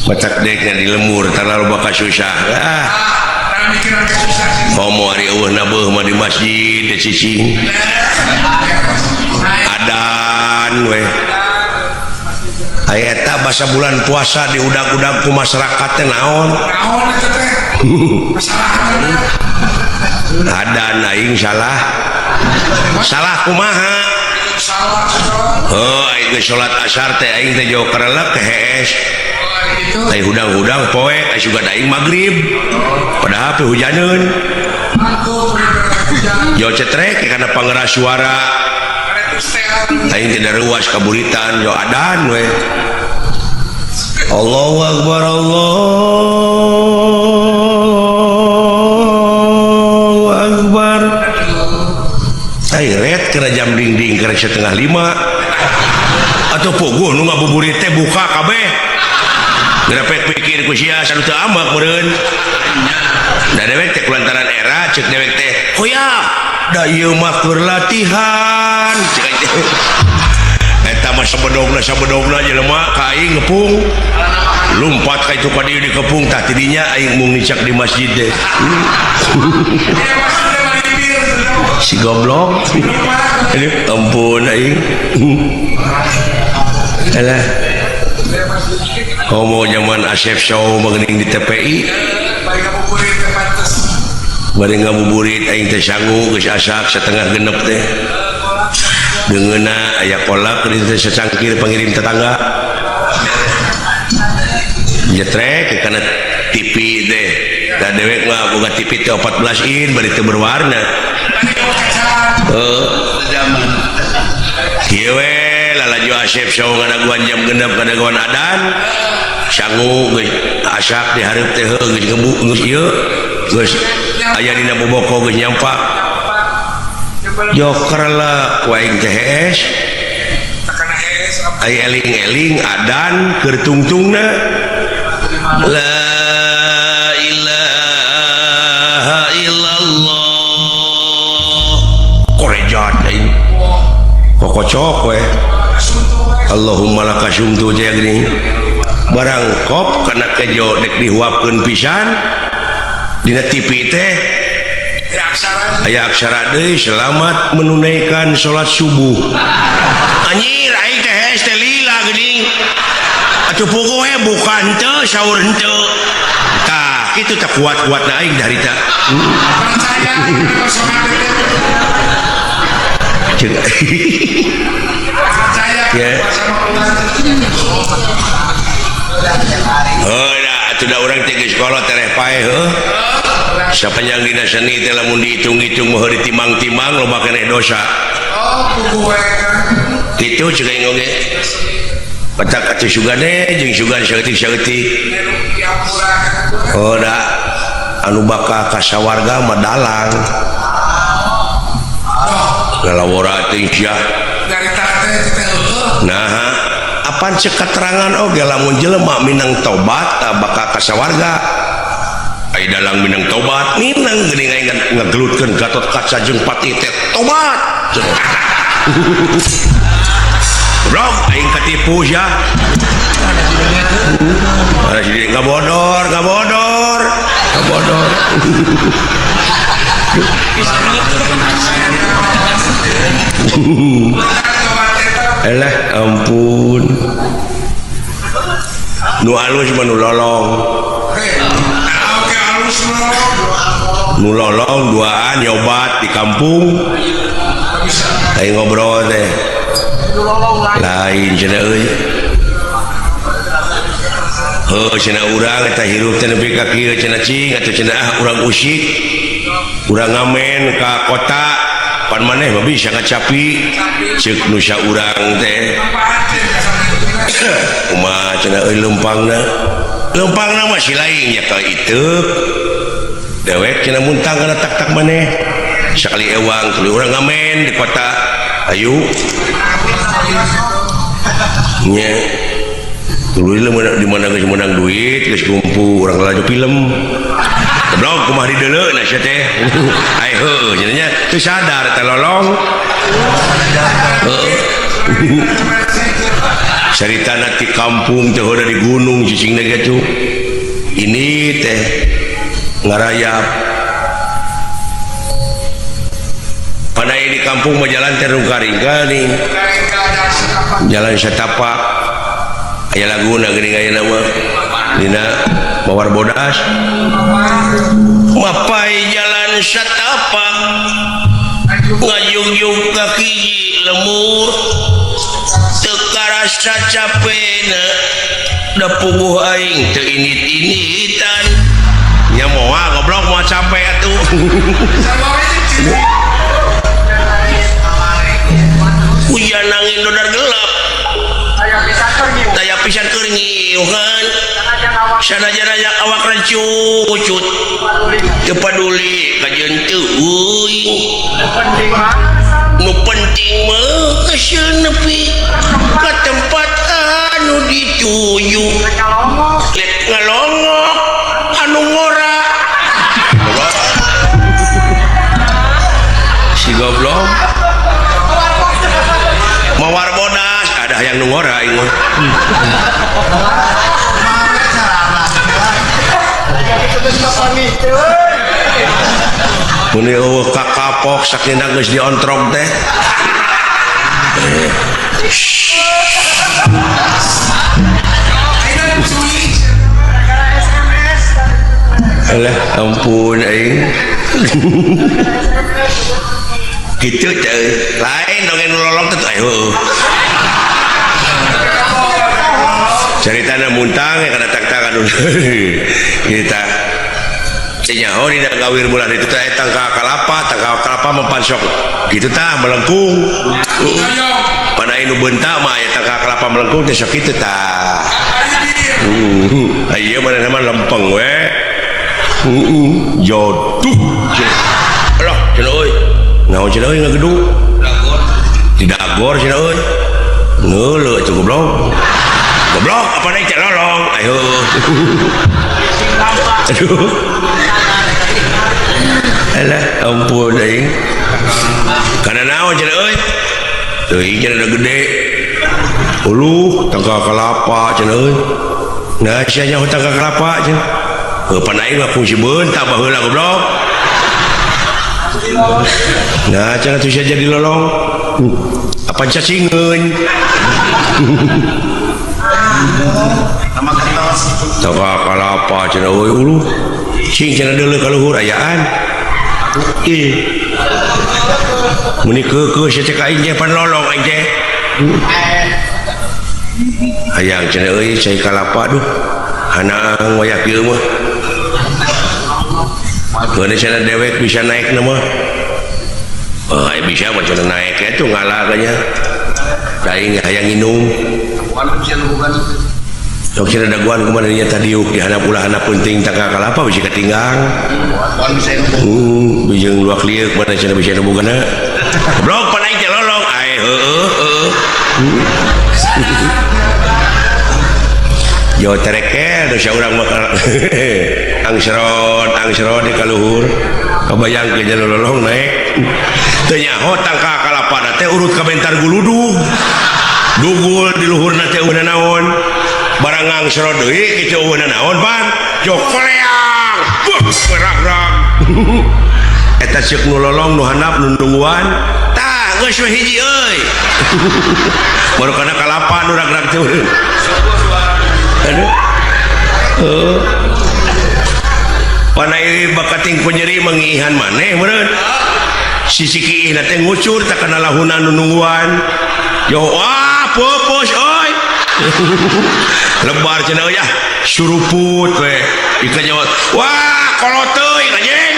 Batak deknya di lemur terlalu bakal susah homo hari nabeuh mah di masjid di cicing adan we aya eta basa bulan puasa di udag-udag ku masyarakat teh naon adan aing salah kumaha aing geus salat asar teh aing teh jauh karelek ke hees aing hudang-hudang poe aing juga aing magrib padahal teh hujaneun jauh cetrek karena pangeras suara aing tidak ruas kaburitan jauh adan we Allahu Akbar Allahu Akbar aing ret kena jam ding-ding kena 4:30 atau pogo nu ngabuburit teh buka kabeh grafik pikir ku sia sanu teu ambak meureun da dewek teh kulantaran era ceuk dewek teh hoya da ieu mah keur latihan ceuk teh eta mah sabedogna jelema ka aing ngepung lumpat ka itu ka dieu di kepung tah tidinya aing mung nicak di masjid teh si goblok ampun aing alah homo zaman Asep Show mengening di TPI bari ngabuburit aing teh sangu geus asak 5:30 teh deungeuna aya kolak di teh sacangkir pangirim tetangga jetrek kana TV teh da dewek mah boga TV teh 14 in bari teu berwarna zaman kieu we lalaju Asep Show ngadaguan jam genep ngadaguan adan sangu geus asak di hareup teh geus ngebu geus ieu geus aya dina boboko geus nyampak joker lah ku aing teh hees aya eling-eling adan keur tungtungna la ilaha illallah korejat aing kokocok we Allahumma lakasumtu teh gini barang kop kana kejo dek dihuapkeun pisan dina TV teh aya aksara deui selamat menunaikan salat subuh anjir aing teh hees teh lila geuning atuh puguh we bukan teu saur henteu tah kitu teh kuat-kuatna aing da harita ceuk ya atuh da urang teh geus kolot tereh paeh heuh sapanjang dina seni teh lamun dihitung-hitung mah ditimang-timang loba keneh dosa kitu ceuk aing oge patak atuh sugane jeung sugan saeutik-saeutik da anu bakal ka sawarga mah dalang ngalawora teh sia nah apaan cek keterangan oge lamun jelema minang tobat bakal ka sawarga ai dalang minang tobat minang geuning aing ngagelutkeun Gatot Kaca jeung Pati teh tobat blog aing katipu sia ada jadi ngabodor elah ampun nu alus mah nu lolong nu lolong duaan nyobat di kampung aing ngobrol teh lain cenah euy cenah urang eta hirup teh nepi ka kieu cenah cing atuh cenah urang usik urang ngamen ka kota pan maneh mah bisa ngacapi ceuk nu saurang teh kumaha cenah euy lempangna mah si lain nya ka iteup dewek cenah muntang kana tak-tak maneh sakali ewang kali urang ngamen di kota ayu nya dulu di mana geus menang duit geus kumpul urang laju film goblok kumaha dideuleuh sia teh ai heuh cenah teu sadar teh lolong cerita nanti kampung teh udah di gunung cicing gitu ini teh ngarayap panai di kampung mau jalan terung karingka nih jalan setapak aya laguna geuning aya nama dina Mawar Bodas mapai jalan setapak ngajung-jung kaki lemur tekarasa capena da puguh aing teu init-initan nya moal goblok moal capek atuh hujan angin dodar gelap taya pisan keur ngiuhan sanajan ajak awak rancucut teu paduli kajeun teu euy nu penting mah keseun nepi ka tempat anu dituju lek ngalongok anu ngora si goblok Mawar Bodas ada yang nu ngora ieu muni eueuh kakapok sakinda geus diontrog teh alah ampun aing gitu teh lain dongeng lolong teh ayo ceritana muntang kana tak-takan kita cenyaho dina gawir bulan itu teh tangka kalapa mempansok gitu tah melengkung pada inu bentak mah aya tangka kalapa melengkung teh sok kitu tah aya mana nama lempeng we jodoh alah cenah euy naon cenah euy ngagedung didagor cenah euy ngeuleuh atuh goblok apa naik cek lolong ayo aduh alah ampun aing kana naon cenah euy teuing cenah gede uluh tangka kalapa cenah euy nah sia nya tangka kalapa cenah pan aing mah fungsi beuntak baheula goblok nah cenah teu sia jadi lolong apa cacingeun tangka kalapa cenah euy uluh cing cenah deuleu ka luhur ayaan muni keukeuh sia teh ka aing teh pan lolong aing teh hayang cenah euy cai kalapa duh hanang wayah kieu mah keuna cenah dewek bisa naik na mah bisa mah cenah naik atuh ngalah nya da aing hayang nginum sok cenah daguan kumaha nya tadiuk di handap ulah handap penting tangka kalapa bisa katinggang bijeng luak lieu kumaha cenah bisa nebugana goblok pan aing teh lolong ai heueuh yo terekel da sia urang mah angsrod di kaluhur kabayang ke jalur lolong naik teu nyaho tangka kalapa teh urut ka bentar guludug dugul di luhurna teh eueuh naon barang angsrod deui kitu eueuh naon pan jokleang gerak-gerak eta ceuk nu lolong nu handap nu nungguan tah geus we hiji euy baru kana kalapa nu rag-rag teh aduh panai bakating penyeri mengihan maneh meureun sisi kieu teh ngucur tak kana lahunan nu nungguan yo wah pupus euy lebar cenah euy suruput we ika jawab wah koloteuy anjing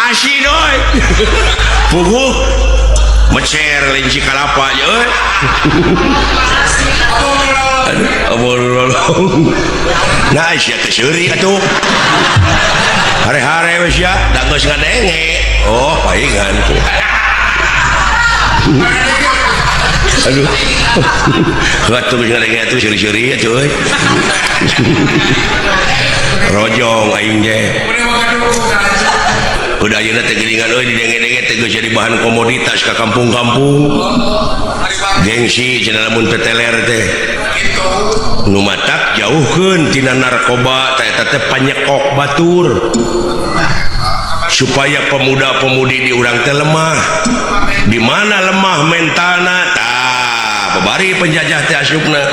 asin euy puguh mecer linci kalapa euy abol lolong nah sia teh seuri atuh hare-hare we sia da geus ngadenge oh paingan aduh atuh geus ngadenge atuh seuri-seuri atuh euy rojong aing ge udah ayeuna teh geuningan euy didenge-denge teh geus jadi bahan komoditas ka kampung-kampung gengsi cenah lamun teteler teh nu matak jauhkeun tina narkoba teh eta teh panyekok batur supaya pemuda-pemudi di urang teh lemah di mana lemah mentalna tah babari penjajah teh asupna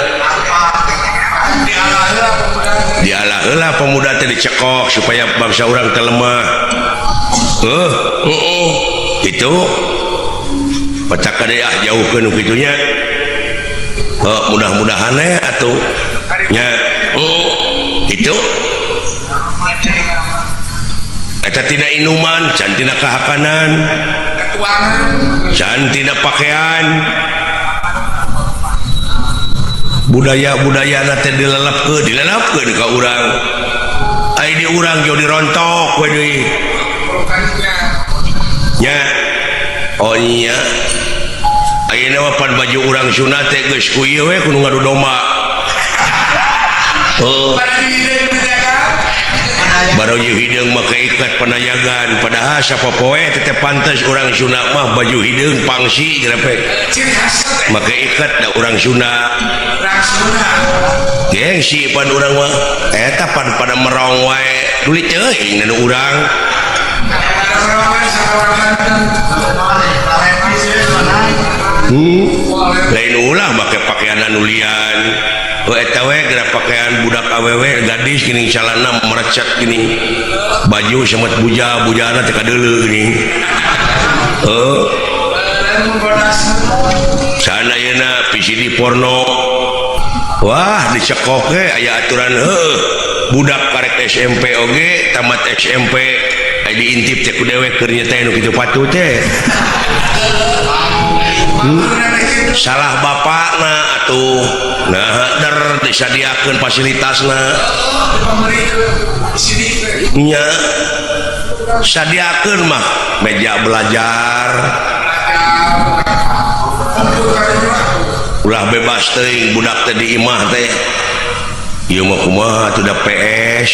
dialah heula pemuda teh dicekok supaya bangsa urang teh lemah itu pacak kadeah jauhkeun kitu nya mudah-mudahan atuh nya itu eta tina inuman can tina kahakanan can tina pakaian budaya-budaya teh dilelepkeun ka urang ai di urang jo dirontok we deui nya oh iya ayeuna mah pan baju urang sunat teh geus ku ieu we kudu ngadu domba baru hideung mah keikat panayagan padahal sapopoe teh pantes urang sunat mah baju hideung pangsi grepe maka ikat da urang sunat gengsi pan urang mah eta pan pada merong wae dulit teuing nu urang lain ulah make pakaian anu lian eta we geura pakaian budak awewe gadis gini calana merecet gini baju semet bujana teh kadeuleu gini sana yeuna PCD porno wah dicekok ge aya aturan budak karek SMP oge tamat SMP diintip teh ku dewek keur nyeteh nu kitu patuh teh salah bapakna atuh nah der disadiakeun fasilitasna nya sadiakeun mah meja belajar ulah bebas teuing budak teh di imah teh ieu mah kumaha atuh da PS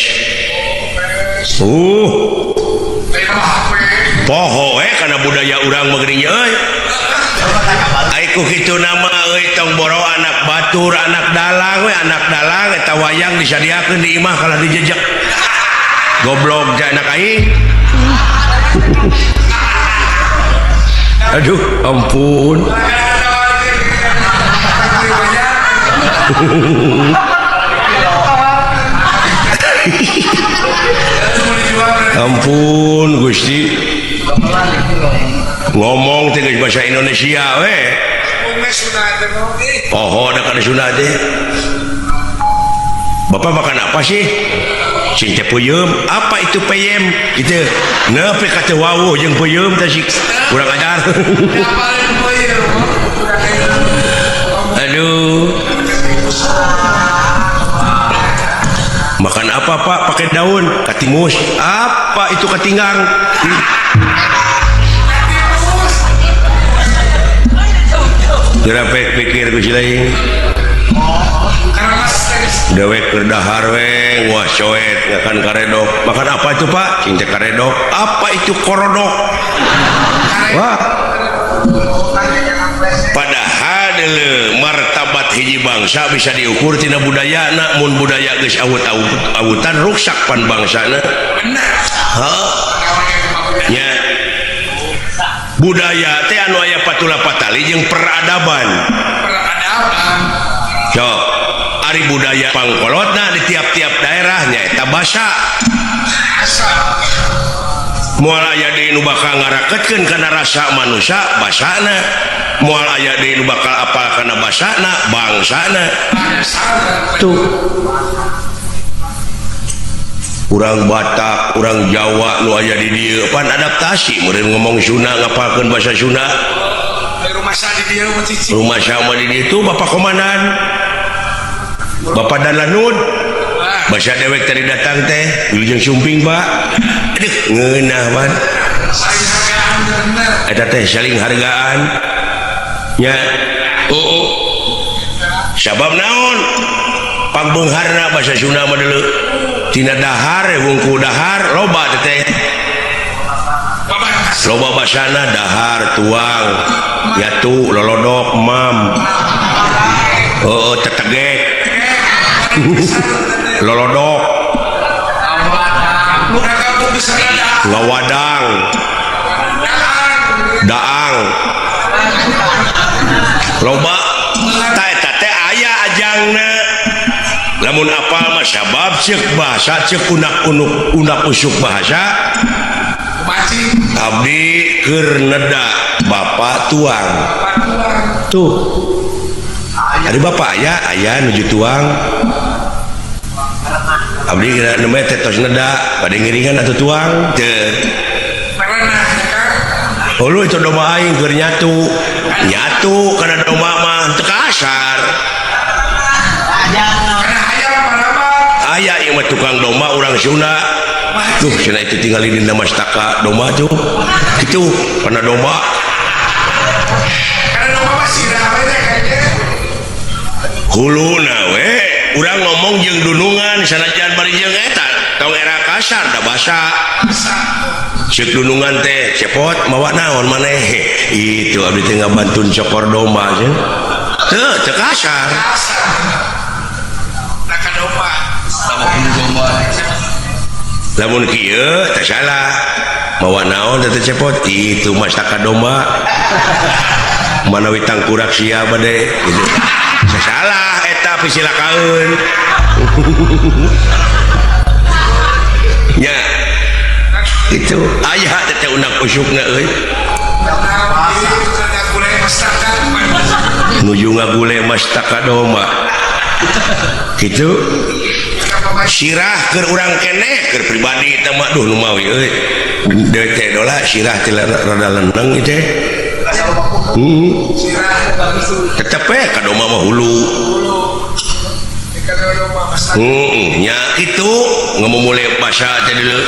poho kana budaya urang mah geuning euy ai ku kitu nama euy tong boro anak batur anak dalang we anak dalang eta wayang disadiakeun di imah kalah dijejek goblok ja anak aing aduh ampun ampun Gusti ngomong teh bahasa Indonesia we oh ada kada sunat teh Bapak makan apa sih sing teh peuyeum apa itu peyem kitu nepi ka teu wawuh jeung peuyeum teh sik kurang ajar aduh makan apa Pak pakai daun katimus apa itu katinggang gerapek pikir ku cilaing dewek berdahar we wah coet ngakan karedok makan apa itu Pak sing teh karedok apa itu korodok wah padahal deuleu martabat hiji bangsa bisa diukur tina budayana mun budaya geus awut-awutan rusak pan bangsana nya budaya teh anu aya patula patali jeung peradaban so ari budaya pangkolotna di tiap-tiap daerahnya eta basa moal aya deui nu bakal ngarakeutkeun kana rasa manusia basana moal aya deui nu bakal apal kana basana bangsana tuh urang Batak, urang Jawa nu aya di dieu pan adaptasi meureun ngomong Sunda ngapalkeun bahasa Sunda rumah sa di dieu rumah sa di dieu itu Bapak komandan Bapak Danlanud bahasa dewek tadi datang teh wilujeng sumping Pak aduh ngeunah man eta teh saling hargaan nya sabab naon pangbeungharna bahasa Sunda mah deuleu tina dahar wungkul dahar loba teh loba basana dahar tuang yatu lolodok mam tetegek lolodok ngawadang daang loba teh aya ajangna lamun apal mah sabab ceuk bahasa ceuk unak usuk bahasa abdi keur neda bapak tuang tuh ada bapak aya nuju tuang abdi namanya tetos neda pada ngiringan atau tuang teu lu itu domba aing keur nyatu karena domba mah teu kasar aya yang mah tukang domba urang Sunda tuh cenah itu tinggal di nama mastaka domba tuh gitu karena domba masih ramai kayaknya huluna we urang ngomong jeung dunungan sanajan bari jeung eta tong era kasar da basa ceuk dunungan teh cepot mawa naon maneh itu abdi teh ngabantun cokor domba cenah teu kasar nak domba sama domba lamun kieu teh salah mawa naon teh cepot itu mastaka domba manawi tangkurak sia bade gitu salah eta pisilakaeun nya itu aya teh unak usukna euy nuju ngagule mastaka domba gitu sirah keur urang keneh keur pribadi teh mah duh nu mawi euy deui teh dola sirah teh rada lendeng ieu teh tetep ka domba mah hulu nya kitu ngamumule basa teh deuleu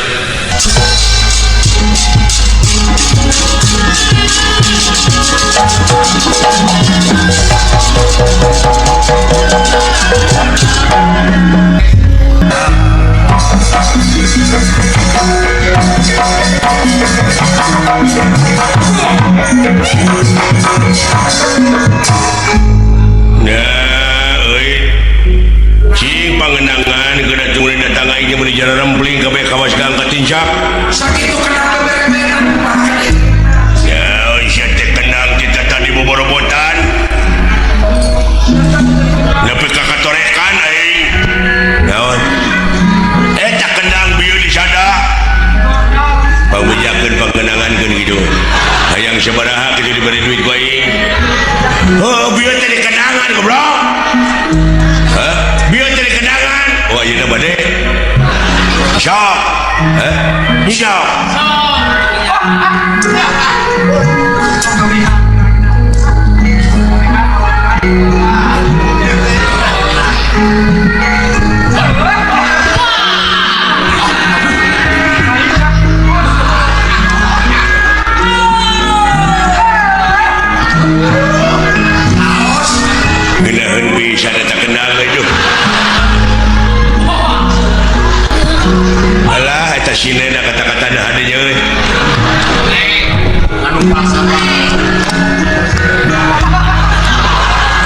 cing pangenangan geuna tunggu datang aing mun jalan rempling kabeh kawas gang katincap sakitu kenal bereberan ya sia teh kenal kita tadi boborobotan nepi ka katorekan aing naon eta kendang bieu di sada pangbejakeun pangenangankeun kitu hayang sabaraha kitu diberi duit ku aing oh bieu teh di kendangan goblok biar jadi kenangan wah iya bade syok syok genahan bisa datang kenal itu alah eta sinena kata-kata dah adanya anu paksa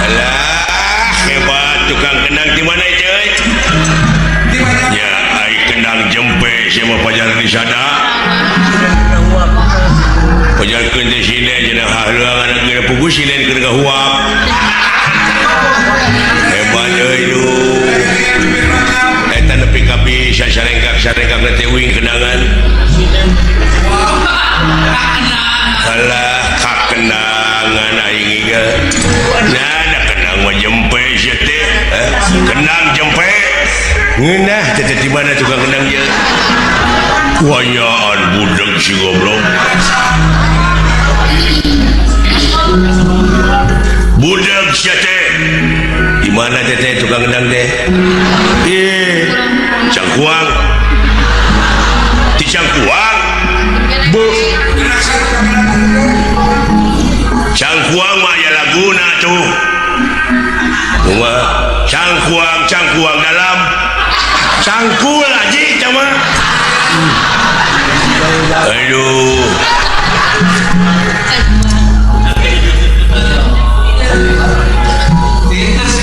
alah hebat tukang kendang di mana itu ya ai kendang jempe siapa pajar di sana pajar keun di sini cenah hareung anak geura pugu sinen keur gahuap hebat euy lu eta nepi ka bisa sarengkak teuing kenangan alah kakenangan aing ieu nah kenang mah jempe sia teh kenang jempe ngeunah teh di mana tukang kenang ieu wayaan budak si goblok budak sia teh di mana teh tukang kendang teh Cangkuang di Cangkuang bu Cangkuang mah ya laguna tuh cangkuang dalam cangkul aja cama aduh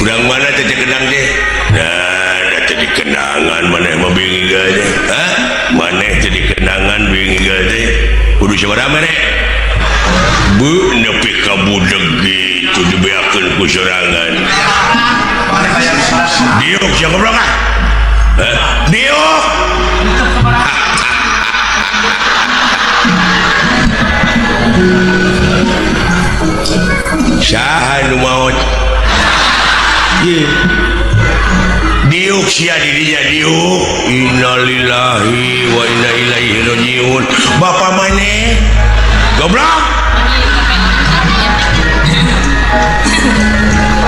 Udang mana tadi kenang deh? Nah, tadi kenangan mana mau bingung gak? Hah? Mana tadi kenangan bingung gak? Kudu siapa mana? Bu, nepi kabudeg gitu dibiarkan ku serangan. Diuk siapa belakang? Diuk. Saha nu maot? Diuk sia dirinya diuk. Innalillahi wa inna ilaihi rajiun. Bapak maneh goblok.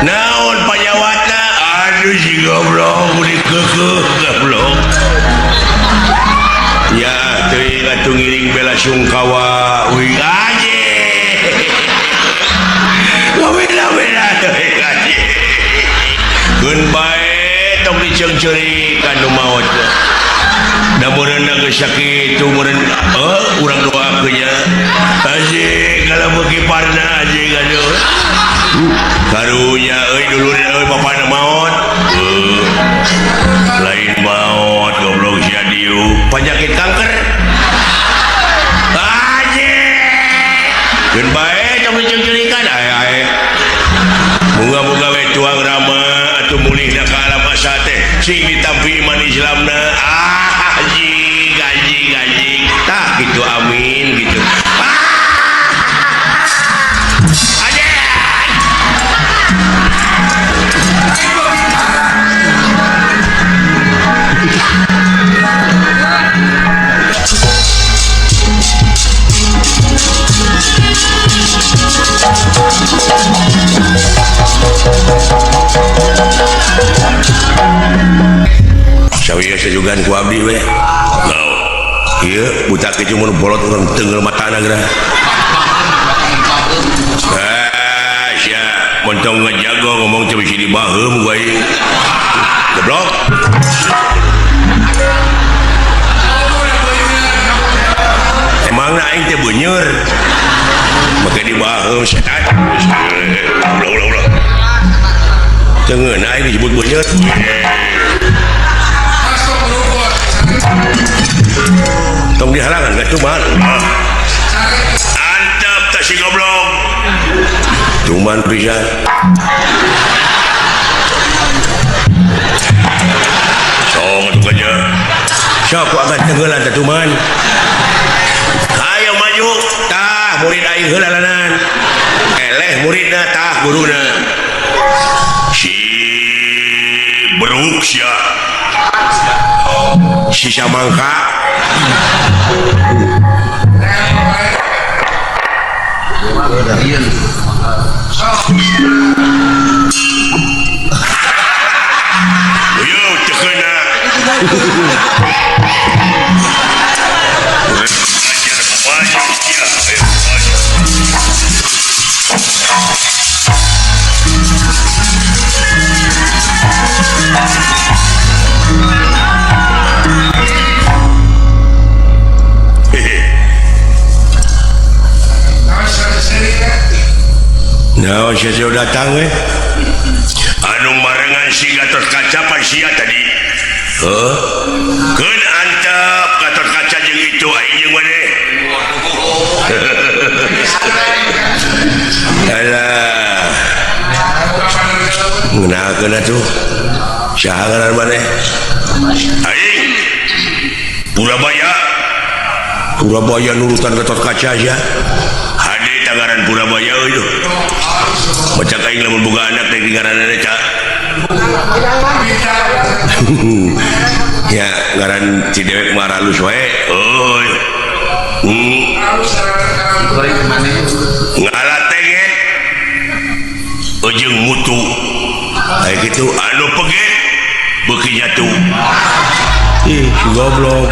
Naon panyawatna? Aduh si goblok udah kekeh goblok. Ya teuing atuh ngiring bela sungkawa uing aje. Beda-beda teuing aje. Keun bae tong diceng-ceri kanu maot. Da meureunna geus sakit meureun urang doakeun nya. Aje kalau beuki parna aje gaduh. Karunya euy dulur euy bapana maot. Lain maot goblok sia diu penyakit kanker. Aje. Keun bae tong diceng-cerikan ae. Moga-moga we tuang rama atuh mulihna ka alam asa teh sing ditampi iman Islamna. Gaji tah gitu amin gitu. Sawiya sajugan ku abdi we. Ieu buta ke cuma bolot urang teungeul matana geura. Sia montong ngajago ngomong teu bisi dibaheum ku aing. Goblok. Emangna aing teh beuneur. Make dibaheum setan. Ulah. Teungeun aing disebut beuneur. Tong dihalangan gak cuman antep tak si goblok cuman bisa sok itu aja sok aku akan tenggelan tak cuman ayo maju tah murid aing helalanan eleh muridna tah guruna si beruk sia si samangka yo tekena nah, saya datang we. Anu marengan si Gatot Kaca pan sia tadi. Keun antep Gatot Kaca jeung itu aing jeung maneh. Alah. Ngeunakeun atuh. Saha ngaran maneh? Aing. Purabaya nurutan Gatot Kaca sia. Hade tangaran Purabaya euy. Macam aing lamun boga anak teh ngaranna Ca. Ya ngaran si dewek maralus wae. Euy. Ngalatengen. Ujung mutu. Kayak gitu anu peget beuki jatuh. Ih, si goblok.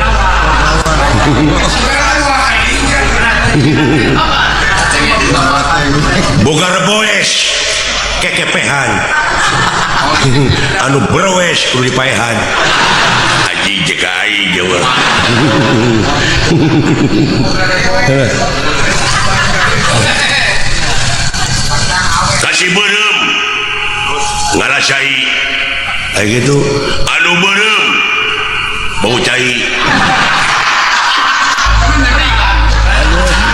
Boga reboes kekepehan anu berwes kudu dipaehan aji jeka aing jawa cai kayak gitu anu berem bau cai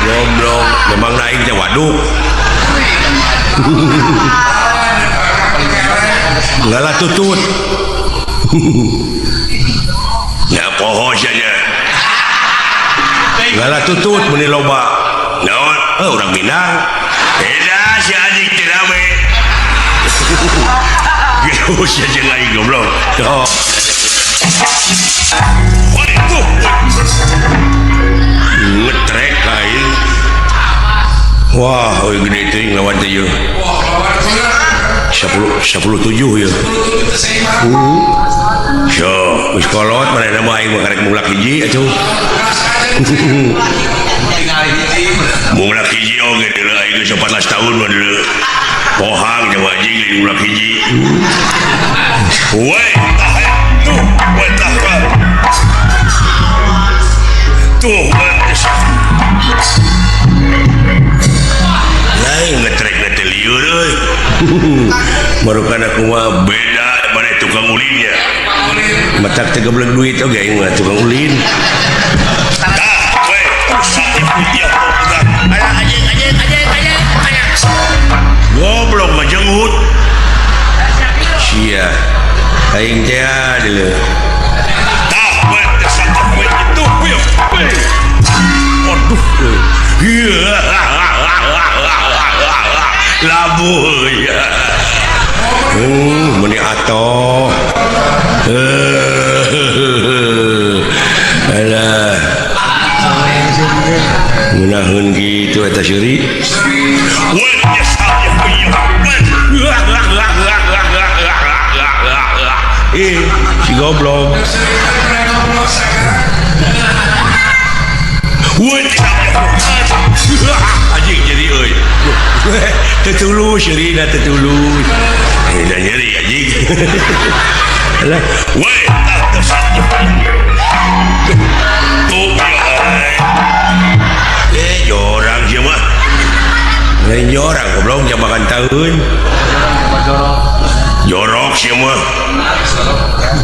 goblok memang naik teh waduk ngalah tutut ya poho saja ngalah tutut meni loba naon orang Minang beda si anjing teh rame gitu saja lagi goblok oh waduh ngetrek kain wah gede itu ngelawan teh yuk 17 ya so wis kolot mana nama aing makarek mulak hiji atuh mulak hiji oge deuleu aing 14 tahun mah deuleu pohang jeung anjing di mulak hiji woi tuh woi tah tuh lain ngetrek nete liur euy baru kana kumaha beda mana tukang ulinnya matak teh goblok duit oge aing mah tukang ulin tah we usah dia ada anjing goblok mah jengut sia aing teh deuleu tah we satep we itu we aduh labu ya meni atoh alah ngunaheun gitu eta seuri wanya saya si goblok anjing jadi euy tetulus seurina tetulus dah nyeri anjing alah we tah saja tuh ya jorang sia mah lain jorang goblok jam makan tahun jorok sia mah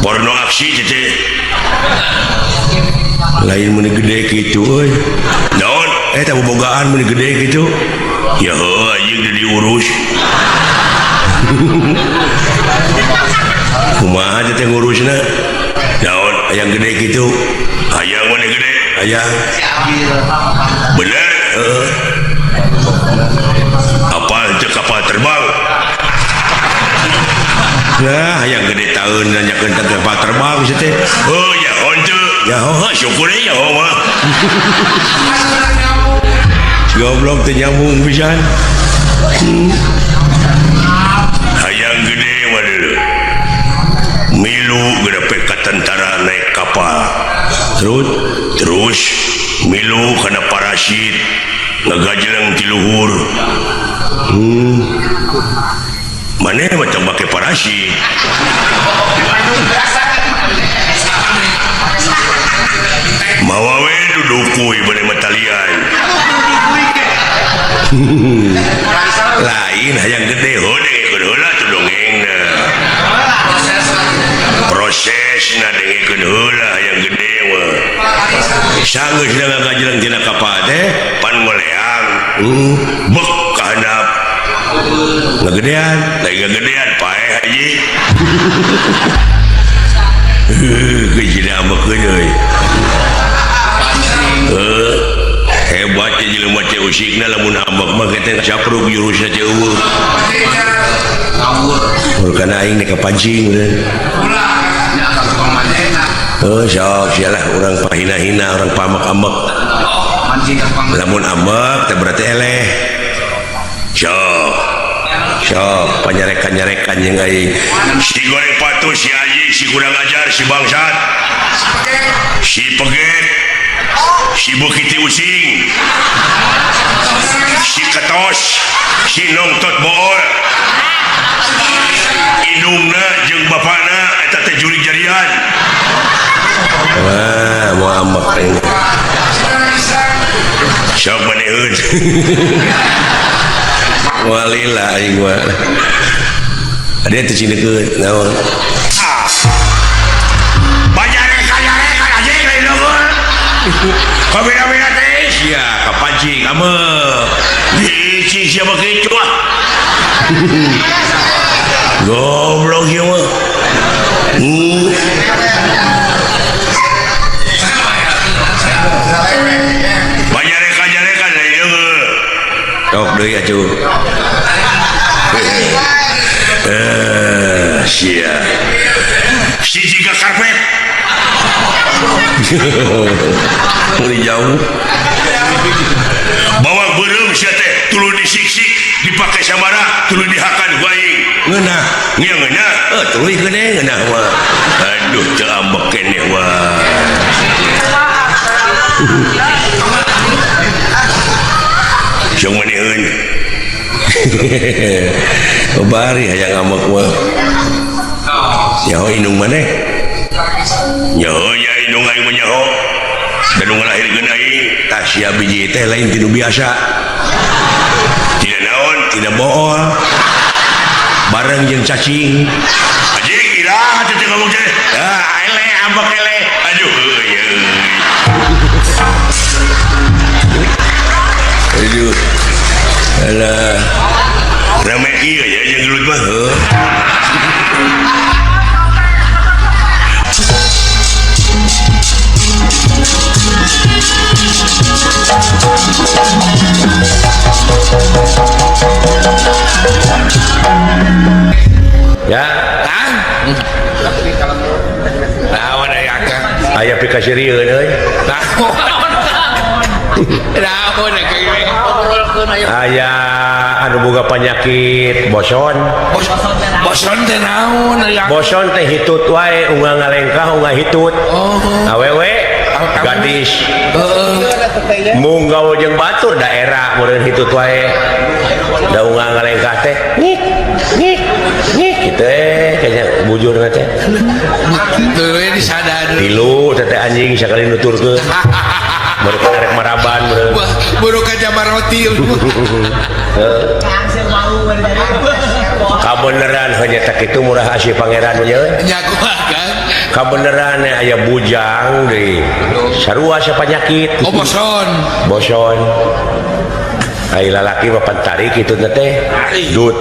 porno aksi cece lain meni gede gitu euy naon eta bobogaan meni gede gitu ya heuh anjing udah diurus kumaha teh ngurusna naon hayang gede gitu hayang mana gede hayang bener apa itu kapal terbang nah hayang gede tahun nanyakeun kapal terbang sih teh oh ya once ya oh syukur ya oh mah goblok teh nyambung pisan hayang gede mah deuleu milu gedepe ka tentara naik kapal terus milu kana parasit ngagajleng ti luhur maneh mah teu make parasit mawa we dudukuy bade matalian lain hayang gede hode heula tuh dongengna prosesna dengekeun heula hayang gede mah sanggeus da ngagajleng tina kapal teh pan ngoleang bek ka handap ngagedean lain ngagedean paeh haji kejina ambekeun euy hebat ya jelema teh usikna lamun ambek mah kita sapruk jurusna teh eueuh ngawur kana aing nek pancing sok sialah orang pahina-hina orang pamak-amak lamun ambek teh berarti eleh sok panyarekan-nyarekan yang aing si goreng patuh si aji si kurang ajar si bangsat si peget si bukiti using si ketos si nongtot bool indungna jeung bapana eta teh juri jarian wah mau ambek ini sok maneheun walila aing mah Dia teh cindekeun naon. Bajare-bajare kan anjing lain nongol. Kabina-bina teh sia ka pancing kamu. Dici siapa kitu ah. Goblok ieu mah. Bajare-bajare kan lain nongol. Tok deui atuh. Sia siji ka karpet mulai jauh bawa beureum sia teh tuluy disiksik dipake sabaraha tuluy dihakan ku aing ngeunah nya ngeunah tuluy keuneh ngeunah mah aduh teu ambek keneh wah jeung maneheun bari hayang ngambek mah nyaho indung maneh nyaho ya indung aing mah nyaho dan ngalahirkeun aing tah sia biji teh lain tinu biasa tidak naon tidak bool bareng jeung cacing anjing iraha teh ngomong teh ele ambek ele aduh aduh alah rame ieu ya jeung gelut mah ya naon aya akang aya pikasirieun euy naon aya anu boga penyakit boson teh naon boson teh hitut wae unggal ngalengkah unggal hitut awewe gadis munggau jeung batur daerah meureun hitut wae da unggal ngalengkah teh ngik kitu kayaknya bujurna teh teu disadar tilu teh anjing sakali nuturkeun baru karek maraban baru ka jamar roti kabeneran hanya tak itu murah asih pangeran nya kan kabeneran aya bujang deui sarua asa penyakit boson ai lalaki papan tarik kitu teh dut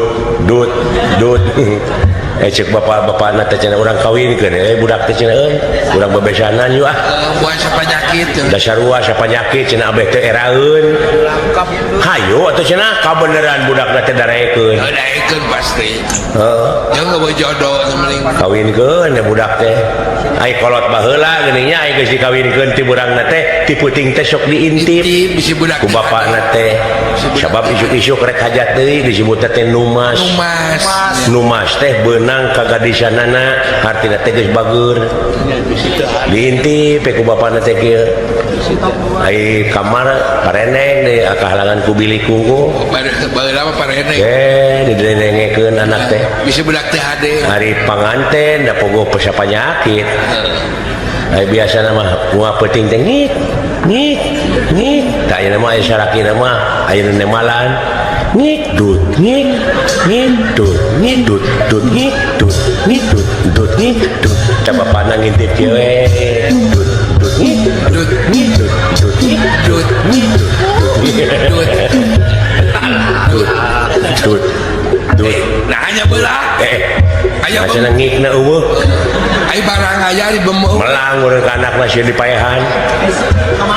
cek bapak-bapak teh cenah urang kawinkeun budak teh cenah urang bebesanan yuk buah sapanyakit da sarua sapanyakit cenah abeh teh eraeun hayu atuh cenah kabeneran budakna teh darekeun pasti jeung eueuh jodoh mending kawinkeun budak teh ai kolot baheula geuning nya ai geus dikawinkeun ti burangna teh ti puting teh sok diintip bisi budak ku bapana teh sabab isuk-isuk rek hajat deui disebut teh numas teh beunang ka gadisanana artina teh geus bager diintip ku bapana teh kieu ai kamar pareneng deui kahalangan ku bilik kungku baheula mah pareneng didenengekeun anak teh bisi budak teh hade hari panganten da pogo pesapanyakit ai biasana mah moal peuting teh ngik tak ayeuna mah aya sarakina mah ayeuna nemalan ngik dut coba pandang ngintip cewek dut nah hanya belah aya ngikna eueuh ai barang aya di bemeu melang urang anakna sieun dipaehan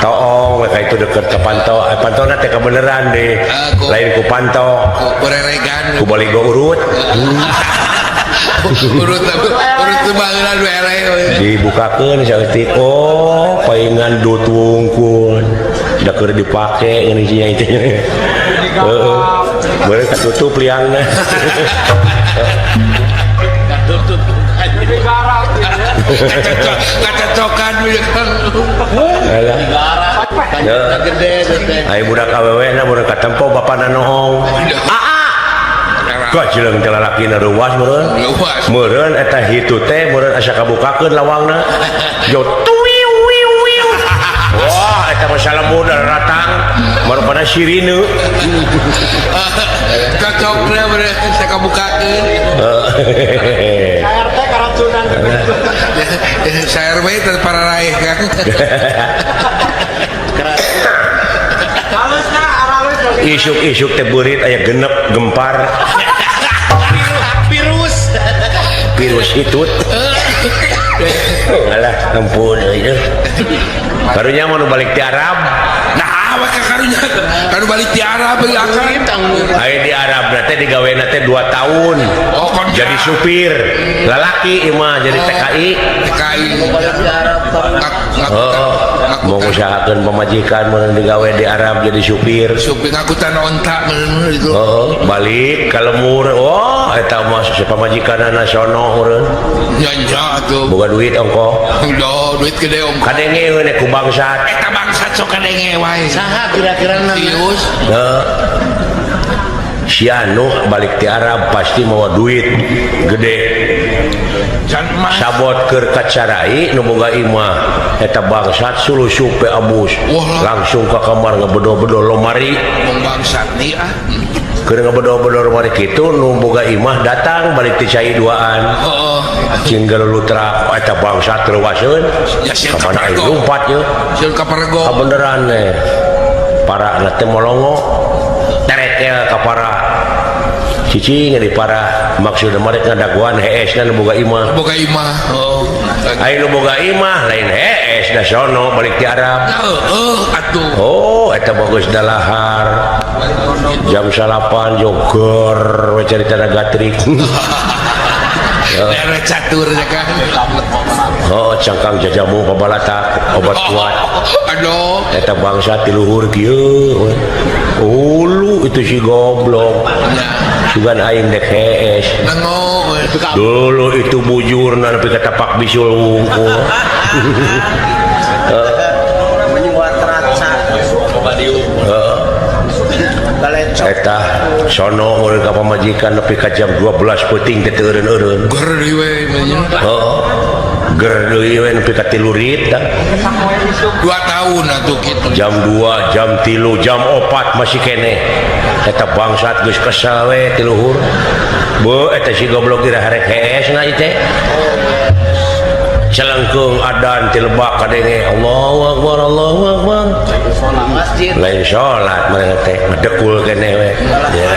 toong ka itu deket ke panto pantona teh kebeneran deh lain ku panto bereregan ku baligo urut urut baheula we ele dibukakeun saeutik paingan dut wungkul da keur dipake ngeuning sia itu heeh beureuh katutup liangna tutup kacocokan ayo budak awewe na budak katempo bapana noong kok jeleng teh lalakina ruas meureun eta hitu teh meureun asa kabukakeun lawangna jo tuwiu wah eta masalah muda ratang pada sirine cocok lah bener saya kabukakeun KRT keracunan saya RW para raih kan halus na arawis lagi isuk-isuk teh beurit aya genep gempar virus itu alah ampun itu karunya mau balik di Arab nah apa karunya kan balik di Arab ya kan aya di Arab berarti digawena teh 2 tahun oh kon jadi supir lalaki imah jadi TKI TKI mau usahakeun pamajikan mun digawe di Arab jadi supir supir ngakutan onta bener itu balik ka lemur eta mah pamajikanana sono urang nya tuh boga duit ongko udah duit gede om kadenge we ku bangsat eta bangsat sok kadenge wae saha kira-kira serius si anu balik di Arab pasti mawa duit gede sabot keur kacarai nu boga imah eta bangsat sulusup pe abus langsung ka kamar ngabedo-bedo lomari bangsat nih keur ngabedo-bedo lomari kitu nu boga imah datang balik ti cai duaan cinggal lutrak eta bangsat leuwaseun kamana aya lumpat ye sieun ka Parego beneran para na teh molongo terek ka para cicing di para maksud mereka ngadaguan hees na boga imah aya nu boga imah lain hees da sono balik ti Arab atuh eta bagus dalahar jam 8 joger we carita gatrik Dere catur ya kan cangkang jajamu pabalatak obat kuat aduh eta bangsa ti luhur kieu ulu itu si goblok sugan aing dek hees dulu itu bujurna nepi ka tapak bisul wungkul menyuat raca eta sono urang ka pamajikan nepi ka jam 12 peuting teh teu eureun-eureun ger deui we ger deui we nepi ka 3 rit 2 tahun atuh kitu jam 2 jam 3 jam 4 masih kene eta bangsat geus kesel we ti luhur beuh eta si goblok ira harek hees na ieu teh celengkeung adan ti lebak kadenge Allahu Akbar Allahu Akbar masjid lain salat mereka teh ngedekul kene we ya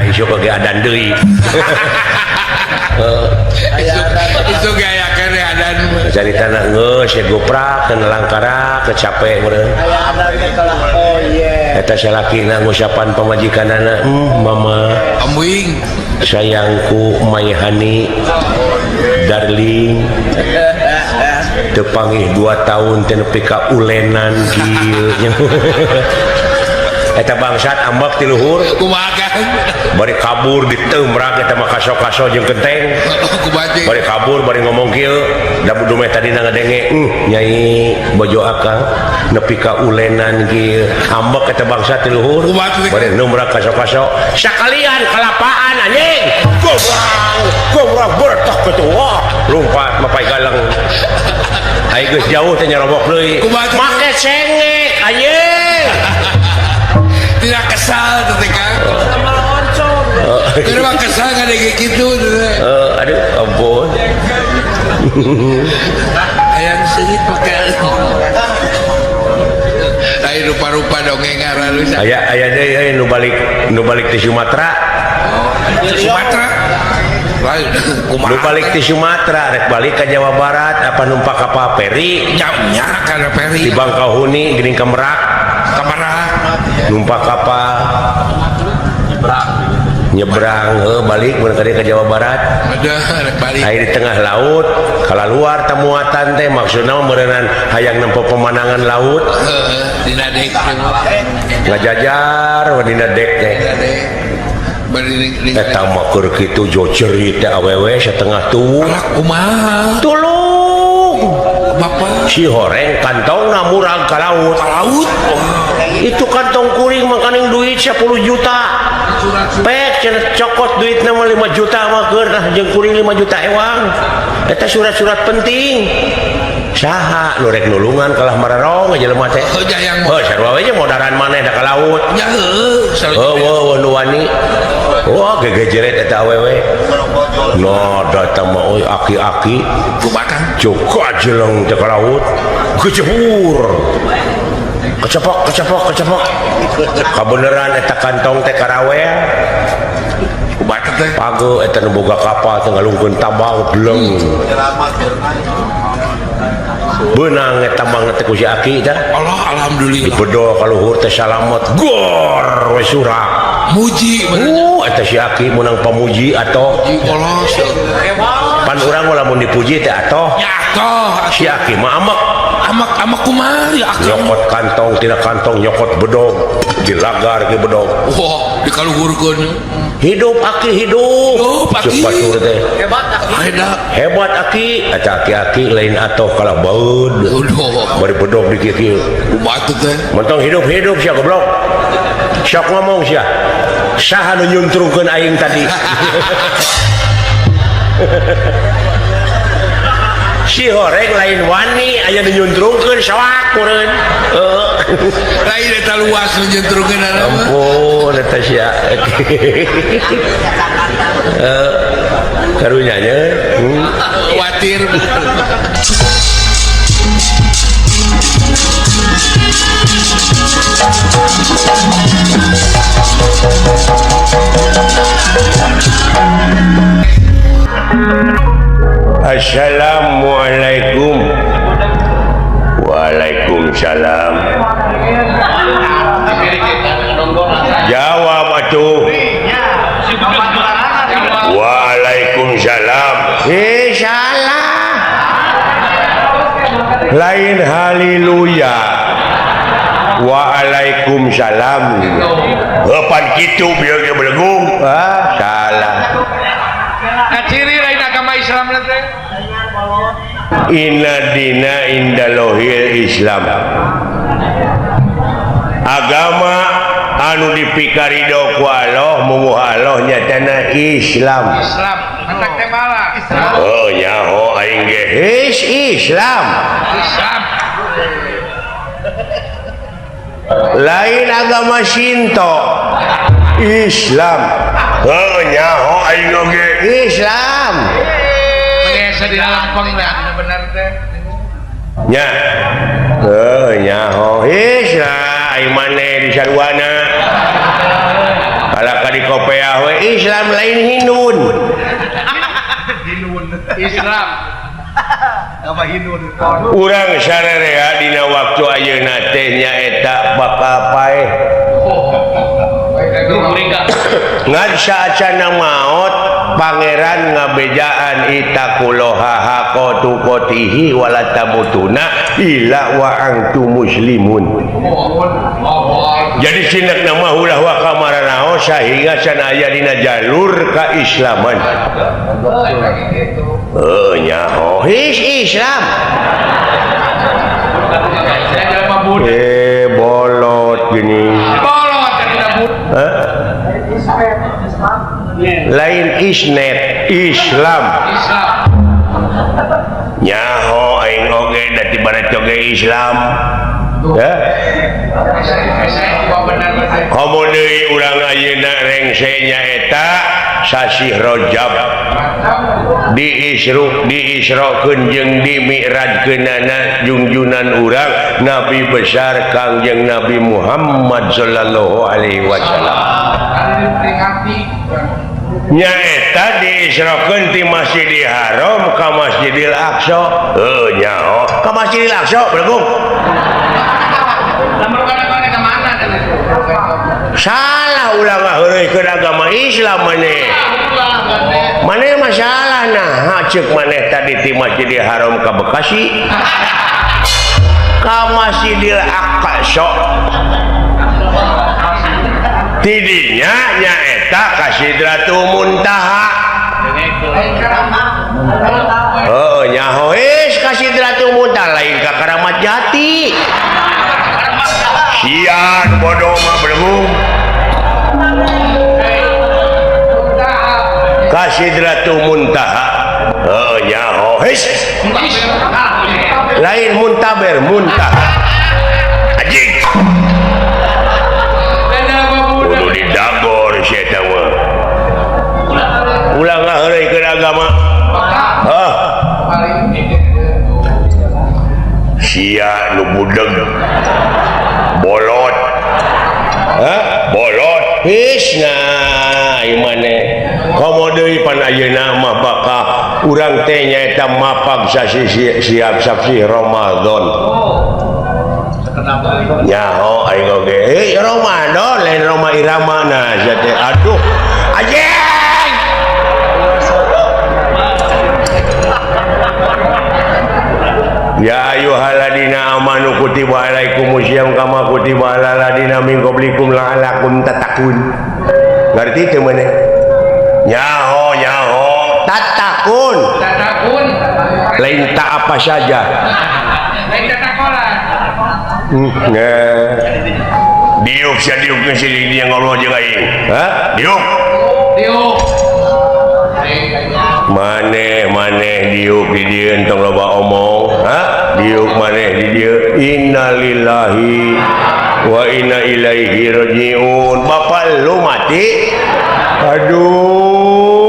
isuk ge adan deui itu gaya kene adan caritana geus ya goprak teu langkara kecape meureun aya ada teh kalah oh yeah eta salakina ngusapan pamajikanana mama amwing sayangku Mayhani darling tepangih 2 tahun teh nepi ka ulenan kieu eta bangsat ambak ti luhur kumaha kan bari kabur ditembrak eta mah kaso-kaso jeung genteng kumaha bari kabur bari ngomong kieu da budu meh tadina ngadenge nyai bojo akang nepi ka ulenan kieu ambak eta bangsat ti luhur bari nembrak kaso-kaso sakalian kalapaan anjing goblok bertak ketua lompat mapai galang ai geus jauh teh nyarobok deui make cengek anjing tidak kesal teh kan Kira kesal kan kayak gitu aduh ampun ayam sedikit pakai ayo rupa-rupa dongeng ngaran lu aya deui nu balik ti Sumatera nu balik ti Sumatera rek balik ke Jawa Barat apa numpak kapal feri jauhnya karena feri di Bangkahuni geuning ka Merak numpak kapal nyebrang balik ke Jawa Barat balik air di tengah laut kalau luar temuatan teh maksudnya merenang hayang nempo pemandangan laut dina dek ngajajar dina dek teh eta mah keur kitu jo cerit teh awewe setengah tubuh kumaha tulung bapak si horeng kantongna murag ka laut itu kantong kuring makaning duit 10 juta pek cenah cokot duitna mah 5 juta mah keur nah jeung kuring 5 juta ewang eta surat-surat penting saha nu rek nulungan kalah mararong aja lemah teh yang sarua we nya modaran maneh da ka laut ya nu wani wah gegejeret eta awewe no datang mah euy aki-aki kubatan cukup jeleng teh ka laut gejebur kecepok kabeneran eta kantong teh karawean kubatan teh page eta nu boga kapal teh ngalungkeun tambang bleng benang eta mah teh ku si aki teh Allah alhamdulillah bedo ka luhur teh salamet gor we surak muji eta si aki menang pamuji atoh Allah pan urang lamun dipuji teh atoh ya atoh si aki mah amak kumari nyokot kantong tina kantong nyokot bedog dilagar ke bedog wah dikaluhurkeun hidup aki hidup aki teh hebat aki eta aki lain atoh kalah baud bari bedog dikikil batu teh mentong hidup sia goblok sok ngomong sia saha nu nyuntrungkeun aing tadi si horeng lain wani aya nu nyuntrungkeun sawak meureun lain eta luas nu nyuntrungkeun ampun eta sia karunya nya khawatir Assalamualaikum. Waalaikumsalam. Jawab atuh. Waalaikumsalam. Salah. Lain haleluya. Waalaikumsalam. Pan kitu bieu ge belegung. Salah. ciri lain agama Islam teh Inna dina indalohil Islam agama anu dipikarido ku Allah mungguh Allah nyatana Islam antak teh bala oh nyaho aing ge Islam lain agama Shinto Islam oh nyaho aing ge Islam biasa di Lampung bener teh nya nyaho Islam aing maneh di sarwana kalaka di Kopeah we Islam lain Hindun Islam apa Hindun urang sararea dina waktu ayeuna teh nyaeta bakal paeh ngan saacana maot pangeran ngabejaan itakuloha hakotu kotihi walatamutuna illa wa antum muslimun jadi sinek nama ulah wa kamaranaho sehingga sanaya dina jalur keislaman nyaho Islam bolot gini lain isnet Islam nyaho aing oge da tibana coge Islam ya komo deui urang ayeuna rengse nyaeta sasi Rajab diisrokeun jeung dimi'rajkeunana junjunan urang Nabi besar Kangjeng Nabi Muhammad sallallahu alaihi wasallam nyaeta diisrokeun ti Masjidil Haram ka Masjidil Aqsa nyaho ka Masjidil Aqsa belum salah ulah ngaheureukeun agama Islam maneh masalah nah ceuk maneh tadi ti Masjidil Haram ka Bekasi ka Masjidil Aqsa tidinya nyaeta ka Sidratul Muntaha nyaho ka Sidratul Muntaha lain ka Karamat Jati sian bodoh mah belum ka Sidratul Muntaha nyaho lain muntaber muntah anjing kudu didagor si eta mah ulang ngaheureukeun agama sia nu budeg bolot bolot hisna imane komo deui pan ayeuna mah bakal urang teh nyaeta mapag siap saksi Ramadan nyaho aing oge Ramadan lain Roma Irama nah teh aduh anjing ya ayyuhalladzina amanu kutiba alaikumusiyam kama kutiba alal ladzina min qablikum la'allakum tattaqun ngerti teu maneh nyaho tatakun lain tak apa saja lain tatakolan diuk sia diuk geus yang Allah jeung aing diuk maneh diuk di dieu entong loba omong diuk maneh di dieu innalillahi wa inna ilaihi rajiun bapak lu mati aduh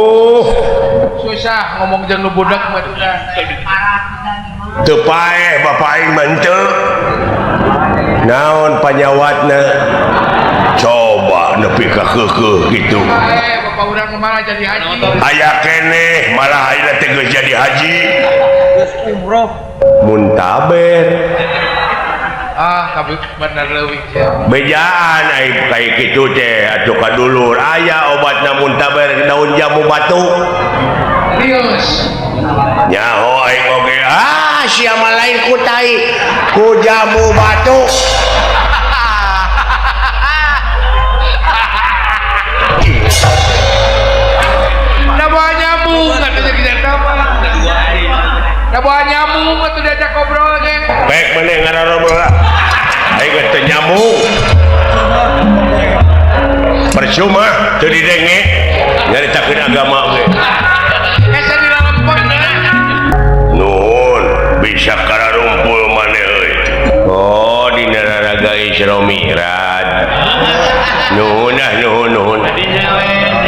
susah ngomong jeung nu budak mah teu paeh bapak aing mah henteu naon panyawatna coba nepi ka keukeuh kitu bapak urang malah jadi haji aya keneh malah ayeuna teh geus jadi haji geus umroh muntaber kabeh bener leuwih bejaan ai kayak kitu teh atuh kadulur aya obatna muntaber daun jamu batu serius nyaho aing oge sia mah lain ku tai ku jamu batu nabawa nyamuk katanya kita apa nabawa nyamuk atuh diajak ngobrol ge pek meneh ngarobrol aing geus teu nyamuk percuma teu didenge nyaritakeun agama ge asa dilalempeng nuhun bisa kararumpul maneh euy oh dina raraga Isra Mi'raj nuhun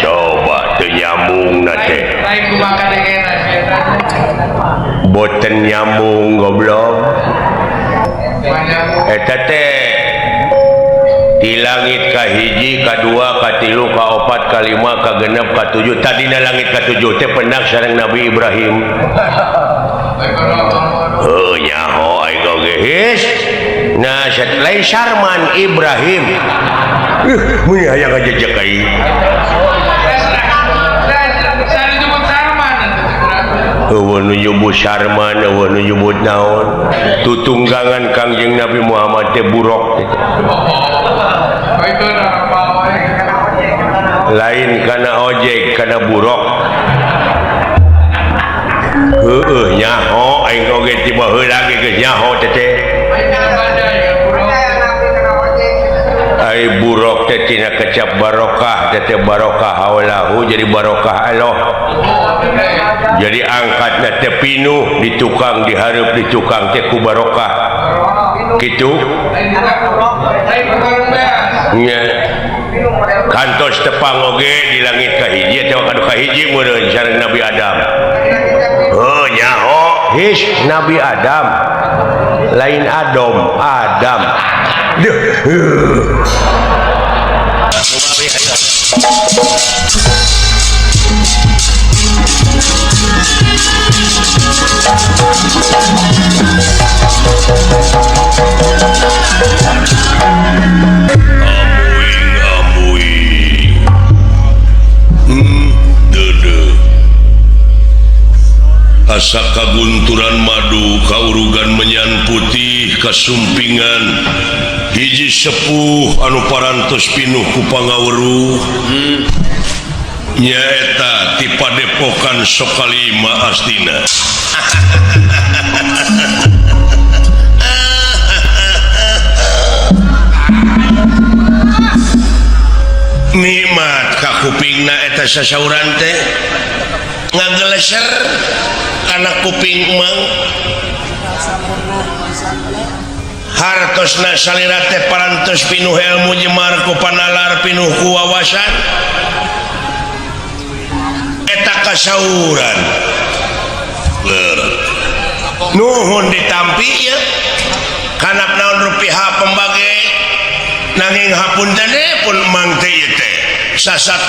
coba teu nyambung na teh lain kumaha kadengena boten nyambung goblok eta teh di langit kahiji kadua katilu kaopat kalima kagenep katujuh tadina langit katujuh teh pendak sareng Nabi Ibrahim nyaho aing oge his nah lain Sarman Ibrahim mun aya ngajejek aing eueuh nu nyebut Sarman eueuh nu nyebut naon tutunggangan Kangjeng Nabi Muhammad teh burok lain kana ojek kana burok nyaho aing oge tiba heula ge geus nyaho teh ai burok teh tina kecap barokah teh barokah haulahu jadi barokah Allah jadi angkatna teh pinuh di tukang dihareup di tukang teh ku barokah kitu nya kantos tepang oge di langit kahiji teh kadu kahiji meureun sareng Nabi Adam nyaho his Nabi Adam lain Adam asa kagunturan madu kaurugan menyan putih kasumpingan hiji sepuh anu parantos pinuh ku pangaweruh nyaeta ti padepokan Sokalima astina nikmat ka kupingna eta sasauran teh ngageleser kana kuping emang hartosna salira teh parantos pinuh ilmu jemar ku panalar pinuh ku wawasan eta kasauran nuhun ditampi ya kanap naon rupiah pembage nanging hapunten pun mang teh ieu teh sasat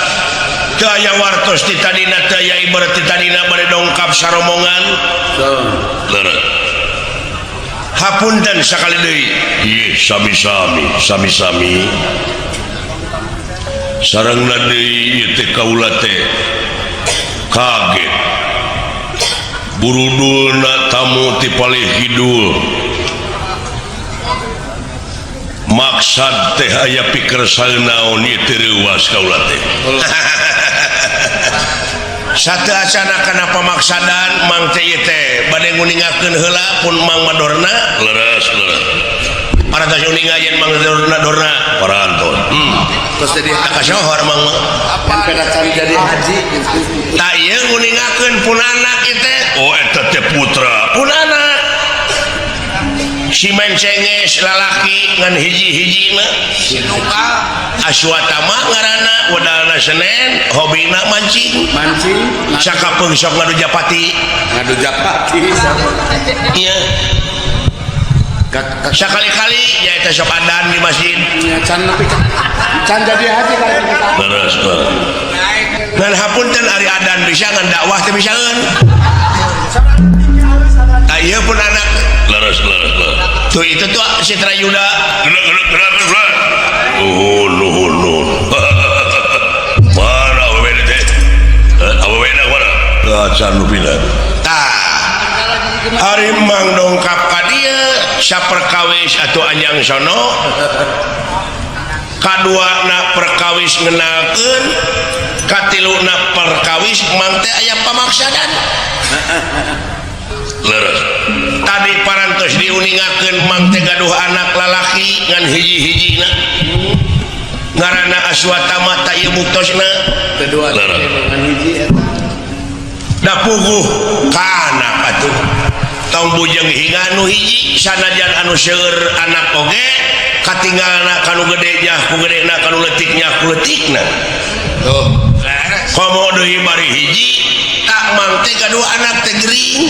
teu aya wartos ti tadina teu aya ibarat ti tadina bade dongkap saromongan leureuh hapunten sakali deui ieu sami-sami sarengna deui ieu teh kaula teh kaget burudulna tamu ti palih kidul maksad teh aya pikir saeunaon ieu teh reuwas kaula teh satu acana kana pamaksadan mang teh ieu teh bade nguningakeun heula pun mang madorna leres parantos uningayeun mang dorna parantos terus jadi kasohor mang kan pedacan jadi haji tak ieu nguningakeun pun anak ieu teh oh eta teh putra pun anak si mencenges lalaki ngan hiji-hijina Aswatama ngaranna wadalna Senen hobina mancing sakapeung sok ngadu japati iya sekali-kali nyaeta sok adan di masjid can jadi haji kalau kita leres dan hapunten ari adan bisa ngan dakwah teh bisaeun ayeuna pun anak leres tuh itu tuh si Trayuda nuhun mana awewena teh awewena mana acan nu pina tah ari mang dongkap ka dieu saperkawis atuh anjang sono kaduana perkawis ngenalkeun katiluna perkawis mang teh aya pamaksadan leres tadi parantos diuningakeun mang teh gaduh anak lalaki ngan hiji-hijina ngaranna Aswatama ta ieu muktosna kedua dengan hiji da puguh ka anak atuh tong bujeng hinga nu hiji sanajan anu seueur anak oge katinggalna kanu gede nya ku gedena kanu leutik nya ku leutikna tuh komo deui bari hiji tak mang teh gaduh anak teh gering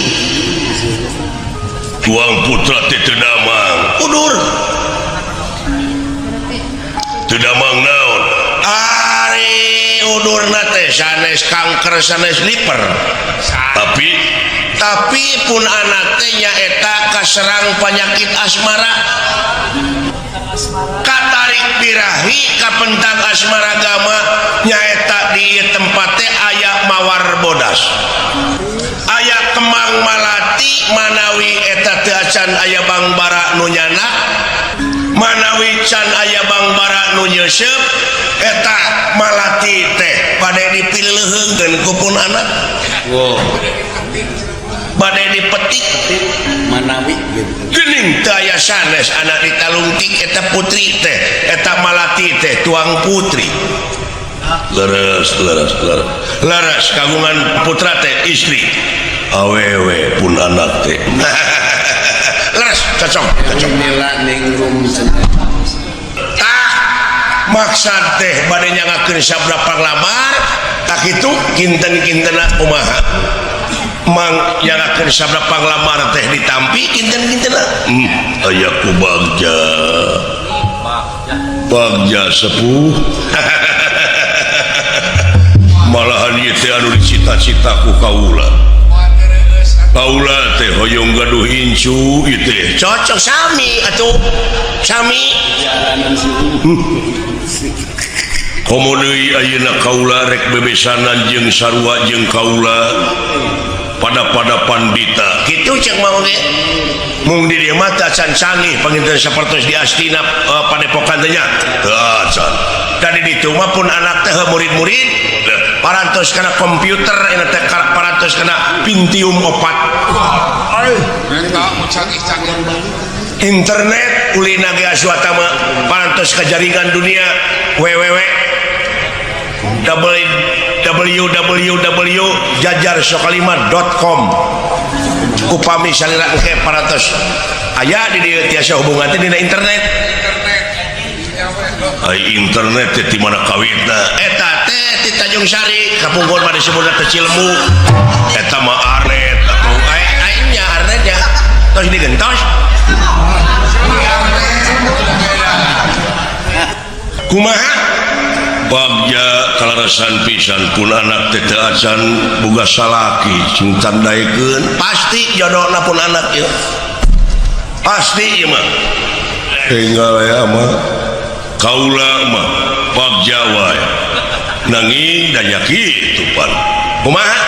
tuang putra teh teu damang udur teu damang naon ari udurna teh sanes kanker sanes liver tapi pun anak teh nyaeta kaserang penyakit asmara katarik birahi kapentang asmara gama nyaeta di tempat teh aya mawar bodas aya kemang malati manawi eta teu acan aya bangbara nu nyana manawi can aya bangbara nu nyeuseub eta malati teh bade dipileuheungkeun ku pun anak bade dipetik manawi gitu geuning teu aya sanes anak ditalungtik eta putri teh eta malati teh tuang putri leres kagungan putra teh istri awewe pun anak teh leres cocok nila ningrum maksad teh bade nyangakeun sabrapa lamar tak kitu kinten-kintena kumaha mang nyangakeun sabrapa lamar teh ditampi kinten-kintena aya ku bagja sepuh malahan ieu teh anu dicita-cita ku kaula teh hoyong gaduh incu ieu teh cocok sami atuh sami komo deui ayeuna kaula rek bebesanan jeung sarua jeung kaula pada pandita kitu cek mah oge mung di dieu mah teh acan canggih panginten sapertos di Astina padepokan teh nya teu acan da di ditu mah pun anak teh murid-murid parantos kana komputer eta teh parantos kana Pentium 4 eta canggih internet ulina ge Aswatama parantos ka jaringan dunia www.jajarsokalimat.com upami salira engke paratos aya di dieu tiasa hubungan teh dina internet. Ai internet teh di mana kawitna eta teh di Tanjung Sari kapungkur mah disebutna teh Cilemu eta mah arnet atuh ai nya arnetnya tos digentos kumaha bagja kalarasan pisan pun anak teh teu acan boga salaki sing tandaikeun pasti jodohna pun anak ieu pasti ieu mah tinggal ya mah kaula mah bagja wae nanging daya kitu pan kumaha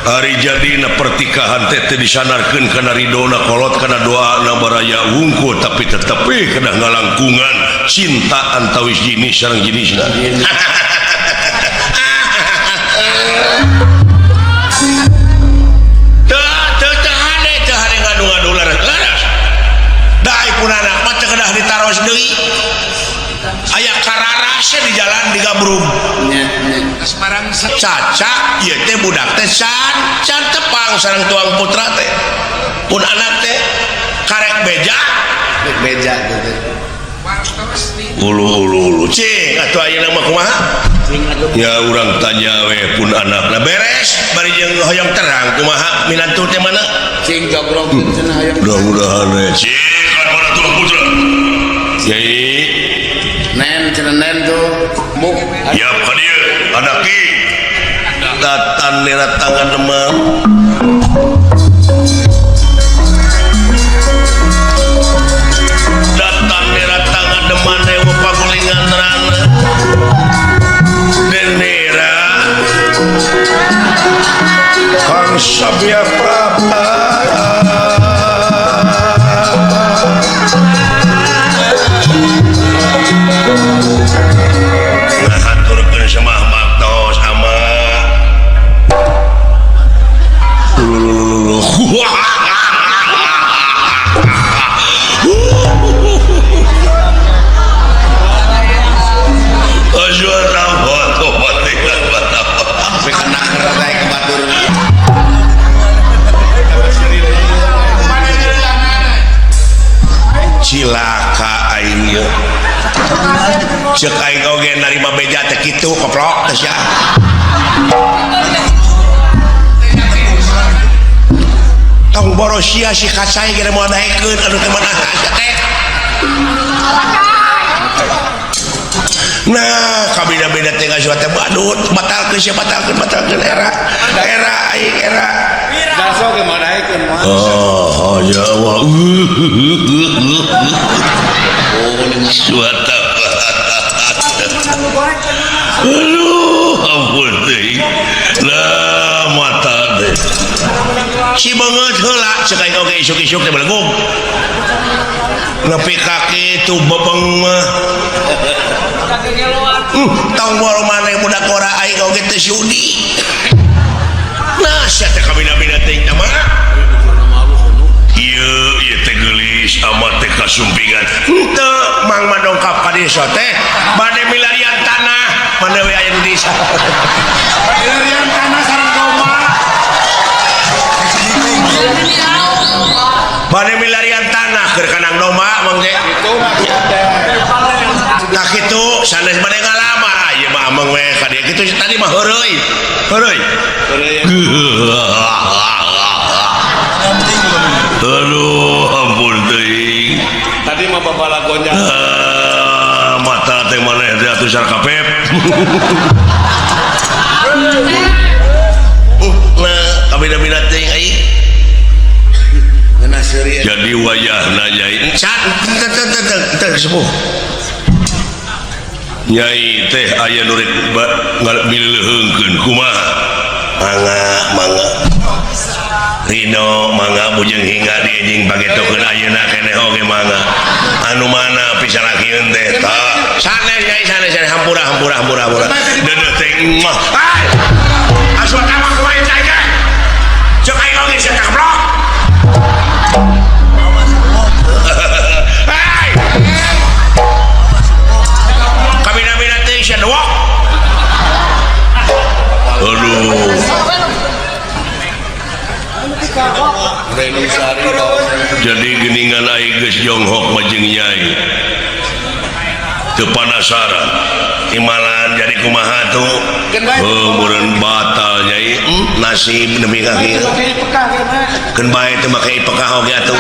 hari jadina pertikahan teh teu disanarkeun kana ridona kolot kana doana baraya wungkul tapi tetep kana ngalangkungan cinta antawis jenis sareng jenisna teu hade ngadu-ngadu laras daai pun anak mah teu kedah ditaros deui aya kararasnya di jalan di Gabrung Semarang caca ieu teh budak teh can tepang sareng tuang putra teh pun anak teh karek beja gitu ulu cing atuh ayeuna mah kumaha ya urang tanya we pun anakna beres bari jeung hoyong terang kumaha minantu teh mana cing jogrok cenah hayang mudah-mudahan we cing kan mana tuang putra Yai nen cenah nen tuh muk ya ka dieu anaki datan nira tangan demam datan nira tangan demam dewa pagulingan rana dan nira Kang Sabya Prabha ngahaturkeun semah maktos ama cilaka aing ieu ceuk aing oge narima beja teh kitu koplok teh sia tong boros sia si kacai geus moal daekeun anu teh mana teh nah kabeda-beda teh ngasuat teh badut batalkeun era aing era daso ge mah daekeun mah oh ya Allah suata aduh ampun teh lah mata teh si banget heula ceuk aing oge isuk-isuk teh belegum nepi kaki tu bebeng mah tong boro maneh budak ora aing oge teh sudi nah sia teh kabina-bina teh mah ieu teh geulis amat teh kasumpingan henteu mang madongkap ka desa teh bade milarian tanah mana we aya di desa milarian tanah sareng domba bade milarian tanah keur kanang domba mangge itu nah kitu sanes bade ngalamar ieu mah ameng we ka dieu kitu tadi mah heureuy aduh ampun teuing tadi mah babalagonnya mata teh maneh teh atuh sar kapep nah kabina-bina teuing aing ngeunah seuri jadi wayahna nyai teh sepuh nyai teh aya nu rek ngaleuheungkeun kumaha mangga Rino mangga bujeng hingga dianjing bagetokeun ayeuna keneh oge mangga anu mana pisanakieun teh tah sanes nyai sanes hampura deuneuh teh mah asup ka mah kumaha cai teh ceuk aing oge sia kablok kabina-bina teh sia dewok aduh geningan aing geus jonghok majeng nyai teu panasaran imalan jadi kumaha tuh meureun batal nyai nasib demi kaki keun bae teu make pekah oge atuh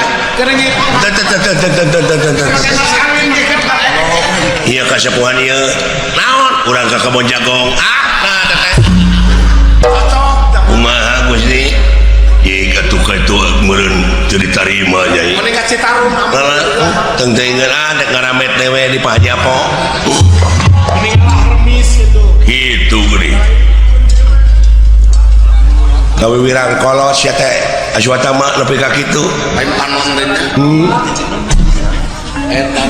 iya kasepuhan ieu naon urang ka kebon jagong nah teteh kumaha Gusti ye atuh ka itu meureun teu ditarima nyai mending ka Citarum teng teuingeun dek ngaramet dewe di Pajapo itu geuning kawiwirang kolos ya teh aswatama nepi ka kitu lain panon deui eta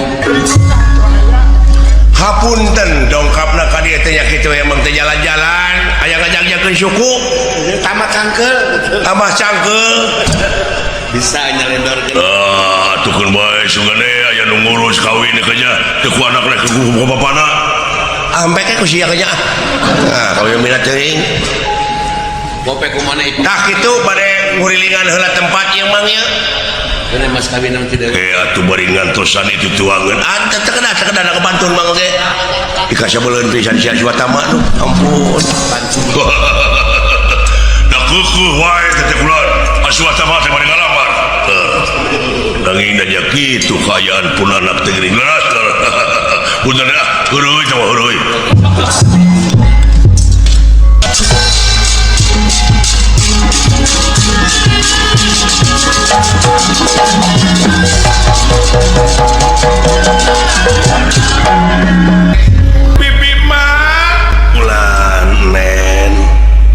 hapunten dongkapna ka dieu teh nya kitu emang teh jalan-jalan aya ngajak-jakeun suku tamat cangkeul tambah cangkeul bisa nyalendorkeun tukeun bae sugane aya nu ngurus kawin kerja teu ku anakna ku bapana ampe ke ku sia kerja kawin mina teuing bope kumana ieu tah kitu bade ngurilingan heula tempat ieu mang ieu bener mas kawin nanti deui atuh bari ngantosan itu tuangeun teu kedah kebantun mang oge dikasih beuleun pisan sia suatama ampun da keukuh wae teh kulan asuatama teh bari ngalamar nanging nya kitu kaayaan pun anak teh geuning leras punten dah heureui teh heureui bibi mah ulan nen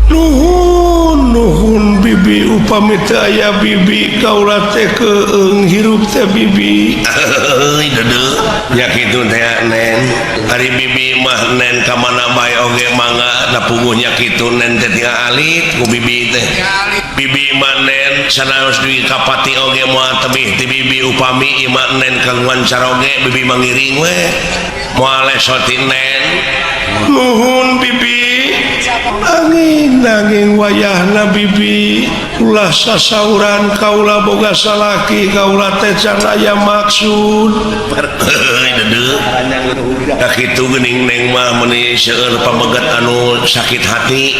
nuhun bibi upami teu aya bibi kaula teh keung hirup teh bibi euy deudeu nya kitu teh nen ari bibi mah nen ka mana bae oge mangga da punguhnya kitu nen teh tinggal alit ku bibi teh bibi mah nen sanaos duwi kapati oge moal tebih ti bibi upami imah nen kagungan saroge bibi mangiring we moal lesoti nen nuhun bibi nanging wayahna bibi ulah sasauran kaula boga salaki kaula teh can aya maksud deudeu da kitu geuning neng mah meuni seueur pameget anu sakit hati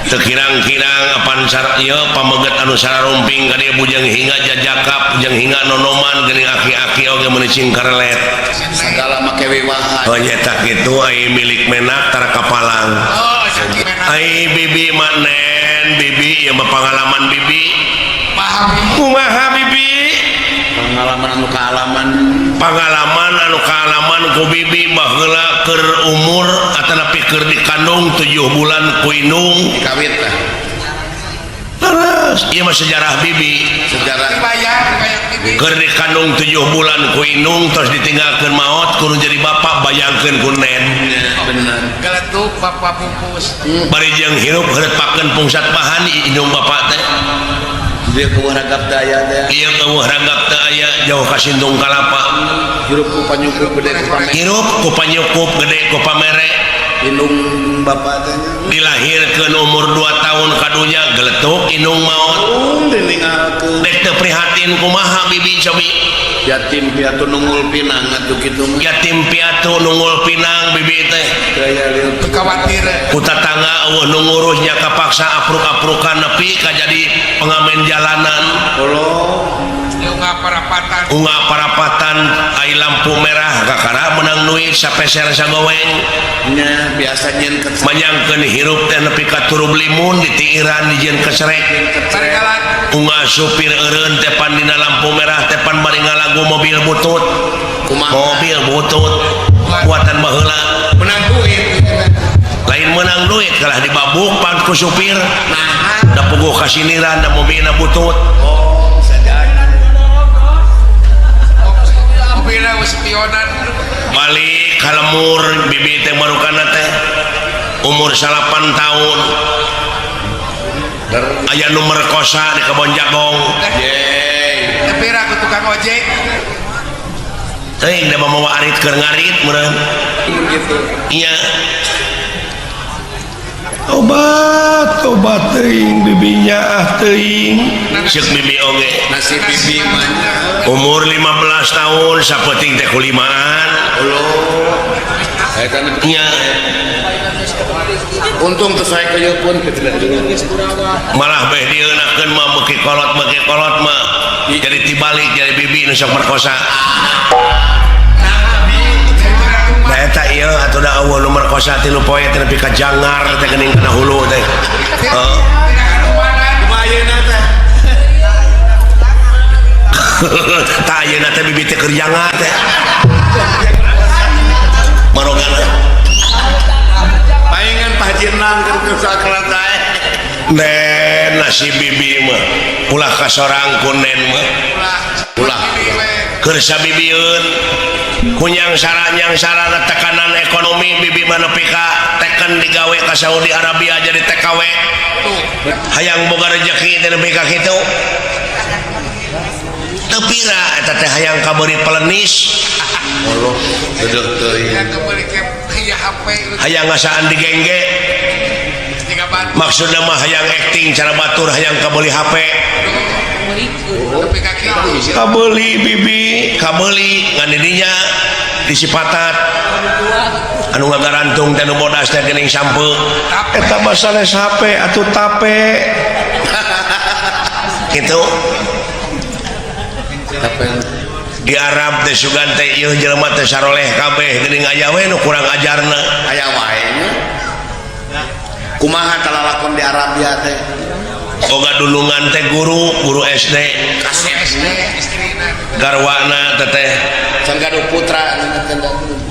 teu kirang-kirang apan ieu pameget anu sararumping ka dieu bujang hinga jajakap bujang hinga nonoman geuning aki-aki oge meuni cingkarlet segala make wiwahan oh nya tah kitu ai milik menak tara kapalang ai bibi manen bibi ieu mah pangalaman bibi kumaha bibi pengalaman anu kaalaman ku bibi baheula keur umur atanapi keur dikandung 7 bulan ku indung kawit tah terus ieu mah sejarah bibi sejarah keur dikandung 7 bulan ku indung terus ditinggalkeun maot kudu jadi bapak bayangkeun ku nen bener galetuk bapak pupus bari jeung hirup heurepakeun pungsat bahan di indung bapak teh dia keueuh ragap teh aya teh ieu keueuh ragap teh aya jauh ka Sindung Kalapa hirup ku panyukup gede ku pamere hirup ku panyukup gede ku pamere indung bapak teh dilahirkeun umur 2 tahun kadunya geletuk indung maot diningalkeun dek teu prihatin kumaha bibi cobi yatim piatu nungul pinang atuh kitu mah yatim piatu nungul pinang bibi teh daya lieu khawatir ku tatangga eueuh nu ngurusnya kapaksa apruk-aprukan nepi ka jadi pengamen jalanan unga parapatan ai lampu merah kakara menang duit sapeser sagoweng nya biasa nyen ke manyangkeun hirup teh nepi ka turub limun ditiiran dijieun kesrek unga supir eureun teh pan dina lampu merah teh pan bari ngalagu mobil butut mobil butut buatan baheula menang duit lain menang duit kalah dibabuk pan ku supir da puguh kasiniran da mobilna butut balik kalemur bibi teh marukana teh umur 8 tahun aya nu merkosa di kebon jagong tapi ragu tukang ojek teuing da mamawa arit keur ngarit meureun gitu iya obat teuing bibinya teuing cek bibi oge nasi bibi mah umur 15 tahun sapeting teh kulimaan eta nya untung teu saya keyeupun malah beh dieunakeun mah beki kolot mah jadi tibalik jadi bibi nu sok merkosa nah eta ieu atuh da eueuh nu merkosa 3 poe teh nepi ka jangar teh geuning kana hulu teh ayeuna teh tah ayeuna teh bibi teh keur jangar teh marogana paingan pajirnang keur sakrat ae nen nasi bibi mah ulah kasorang ku nen mah ulah keur sabibieun kunyang sarana tekanan ekonomi bibi mah nepi ka teken digawe ka Saudi Arabia jadi TKW hayang boga rezeki teh nepi ka kitu teu pira eta teh hayang kabeurit pelenis Allah deudeuk teuing hayang ngasaan digengge maksudna mah hayang acting cara batur hayang kabeuli HP kabeuli bibi kabeuli ngan didinya disipatat anu ngagarantung teh nu bodas teh geuning sampe eta mah sanes HP atuh tape kitu di Arab teh sugan teh ieu jelema teh saroleh kabeh geuning aya we nu kurang ajarna aya wae nya kumaha talalakon di Arabia teh boga dulungan teh guru SD garwana teh can gaduh putra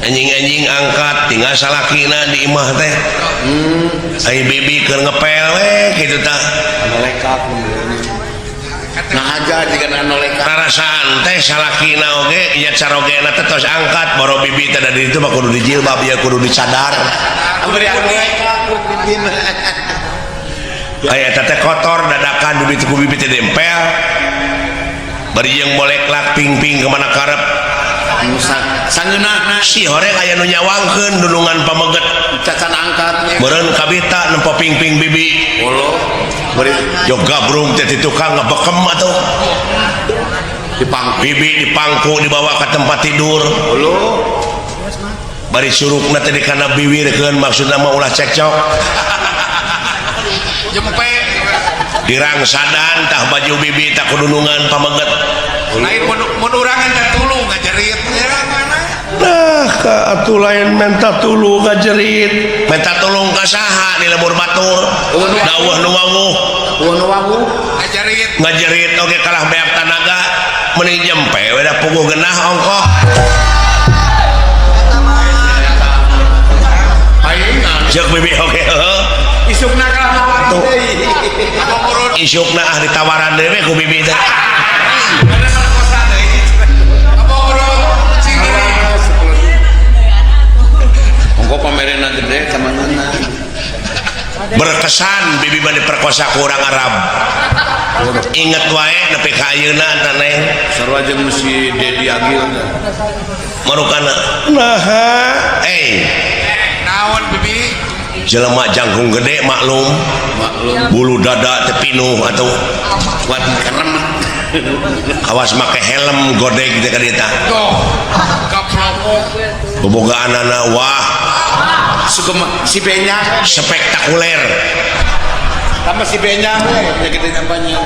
anjing angkat tinggal salakina di imah teh ai bibi keur ngepel we kitu tah malaikat nah aja jika noleka rasaan teh salakina oge nya carogena teh tos angkat boro bibi teh dari itu mah kudu dijilbab ya kudu dicadar beri malaikat bibina aya teh kotor dadakan bibi ku bibi teh dempel bari jeung bolek lak ping-ping kemana karep sangeunahna si horeng aya nu nyawangkeun dulungan pameget cacan angkat beureun kabita nempo ping-ping bibi Allah beri jog gabrung teh ti tukang ngabekem atuh bibi dipangku dibawa ke tempat tidur Allah bari surukna teh dikana biwirkeun maksudna mah ulah cekcok jempe dirangsadan tah baju bibi tak kudunungan pameget lain mun urangan teh tulu ngajerit ya mana nah ka atuh lain minta tulu ngajerit minta tulung ka saha di lembur batur dawuh nu wawuh ngajerit oge kalah beak tanaga meni jempe we da puguh geunah ongkoh paingan ceuk bibi oge heuh isukna kalah nawaran deui isukna ah ditawaran dewe ku bibi teh ongko pamerena gede sama nana berkesan bibi mah diperkosa ku urang Arab inget wae nepi ka ayeuna taneh sarua jeung si Dedi Agil marukana naha naon bibi jelema jangkung gede maklum bulu dada teh pinuh atuh kuat kerem awas make helm godeg teh ka dieu tah tuh kaplopok bobogaanana wah sugema si Benyang spektakuler tambah si Benyang we gede nampaknya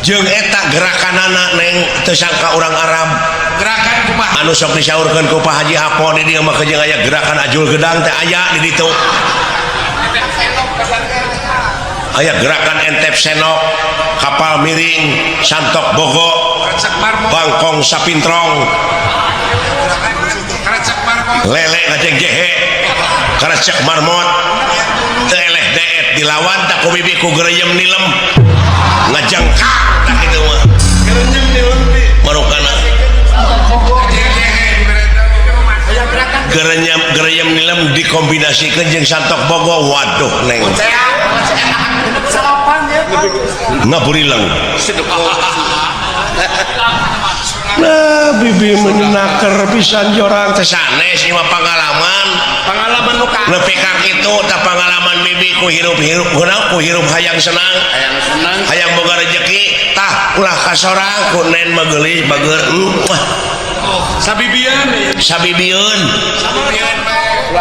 jeung eta gerakanana neng teu sangka urang Arab gerakan kumaha anu sok disaurkeun ku Pak Haji Apo di dieu mah jeung aya gerakan ajul gedang teh aya di ditu aya gerakan entep senok kapal miring santok bogo bangkong sapintrong lele ngajeng jehe karecek marmot teu eleh deet dilawan tak ku bibi ku gereyem nilem ngajengkak tak kitu mah marukana gereyem nilem dikombinasikeun jeung santok bogo waduh neng ngaburileng nah bibi menaker pisan jorang teh sanes ieu mah pengalaman nepi ka kitu tah pengalaman bibi ku hirup-hirup heula ku hirup hayang senang hayang boga rezeki tah ulah kasorang ku nen mageulis bageur sabibieun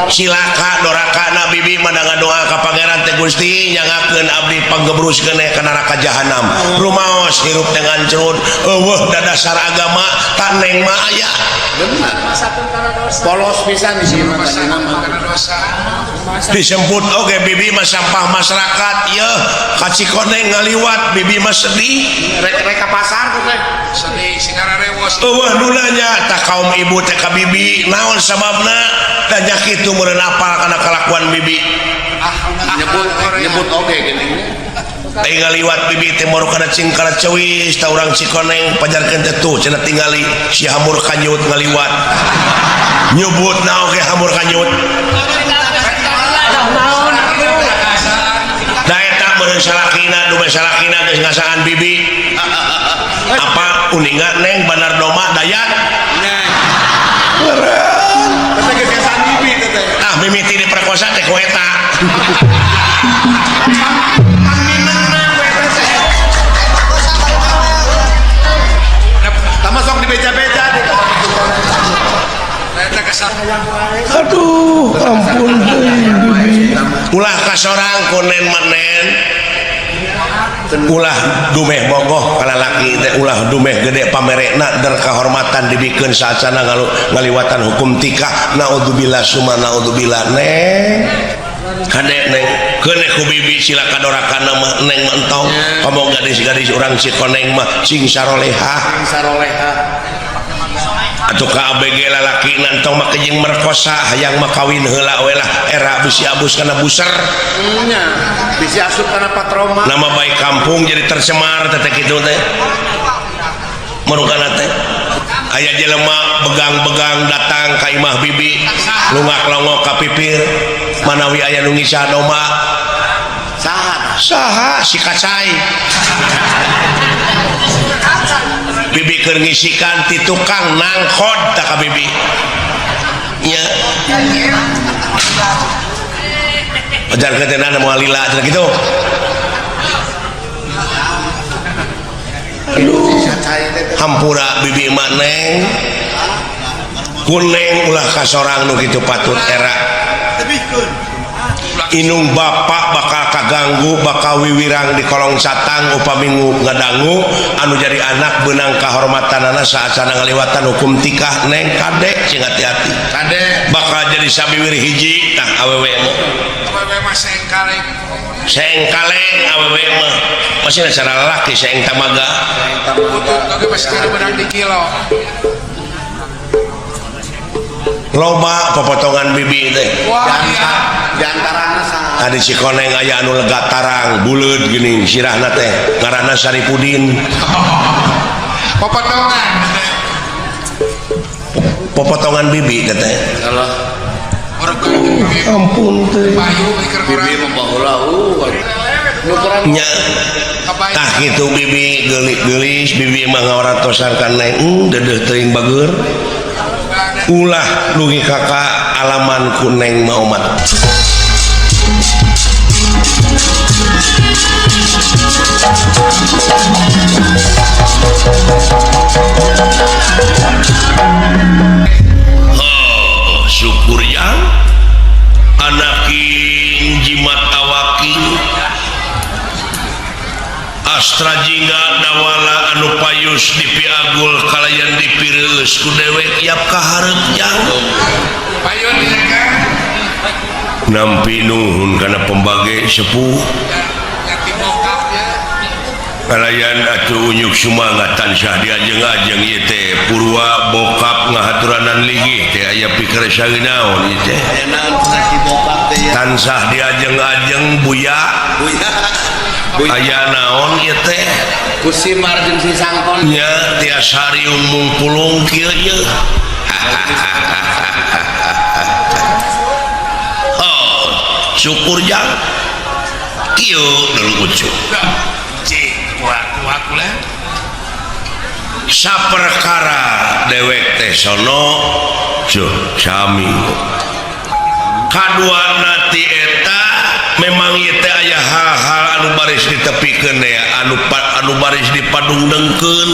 silaka dorakana bibi mandanga doa ka pangeran teh Gusti nyangakeun abdi panggebruskeun ka neraka jahanam rumaos hirup dengan cerut eueuh da dasar agama tak neng mah aya benar polos pisan di sini disebut oke bibi mah sampah masyarakat ya kacikoneng ngaliwat bibi mah sedih rek ka pasar teh sedih sigara rewos eueuh nulanya tak kaum ibu teh ka bibi naon sababna tanya kitu meureun apal kana kalakuan bibi nyebut oke gini teh ngaliwat bibi teh moro kana cingkara ceuwis tah urang Cikoneng pajarkeun teh tuh cenah tingali si hamur kanyut ngaliwat nyebut na oge hamur kanyut da eta meureun salakina dume salakina geus ngasaan bibi apa uninga neng Bandar Doma Dayat teh geus ngasaan bibi teh ah mimiti diperkosa teh ku eta sama sok di beja-beja di aduh ampun bibi ulah kasorang kunen manen ulah dumeh bogoh ka lalaki teh ulah dumeh gede pamerekna der kahormatan dibikeun saacana ngaliwatan hukum tikah naudzubillah summa naudzubillah neng kadek neng keuneh ku bibi sila kadorakana mah neng mah entong pamong gadis-gadis urang Cikoneng mah sing saroleha atuh ka ABG lalaki nantong mah kejing merkosa hayang mah kawin heula we lah era bisi abus kana buser nya bisi asup kana patroma nama baik kampung jadi tercemar teh kitu teh marukana teh aya jelema begang-begang datang ka imah bibi lungak longok ka pipir manawi aya nu ngisah doma saha si kacai bibi keur ngisikan ti tukang nangkod tah ka bibi nya ajar ketenan moal lila cenah kitu hampura bibi mak neng kuneng ulah kasorang nu kitu patut era inung bapak bakal kaganggu bakal wiwirang di kolong catang upami ngadangu anu jadi anak benang kahormatanana saacana ngaliwatan hukum tikah neng kadek cing hati-hati kadek bakal jadi sabiwir hiji tah awewe mah sengkaleng awewe mah masih cara lelaki seng tamaga kage masih kira benang di kilo loba pepotongan bibi teh di antarana ada Cikoneng aya anu lega tarang buleud gini sirahna teh ngaranna Saripudin popotongan bibi teh ampun teh bibi membaheula nya tah kitu bibi geulis bibi mah ngawaratosan ka neng deudeuh teuing bageur ulah dugi kakak alaman kuneng mah umat syukur yang anakin jimat awaki astra jingga dawala anu payus di piagul kalayan dipireus ku dewek yap kaharep jang payun dijaga nampi nuhun kana pembage sepuh ganti bokapnya kalayan atuh unyuk sumangat tansah diajeng-ajeng ieu teh purwa bokap ngahaturanan linggih teh aya pikir saeunaon ieu teh enak si bokap teh ya tansah diajeng-ajeng buya aya naon ieu teh kusi marjeng si sangkon nya tiasa riung mungpulung kieu ye oh syukur jang kieu dulu ucuk kuat lah saperkara dewek teh sono sami kadua nanti eta memang ieu teh aya hal-hal anu baris ditepikeun ya anu baris dipadungdengkeun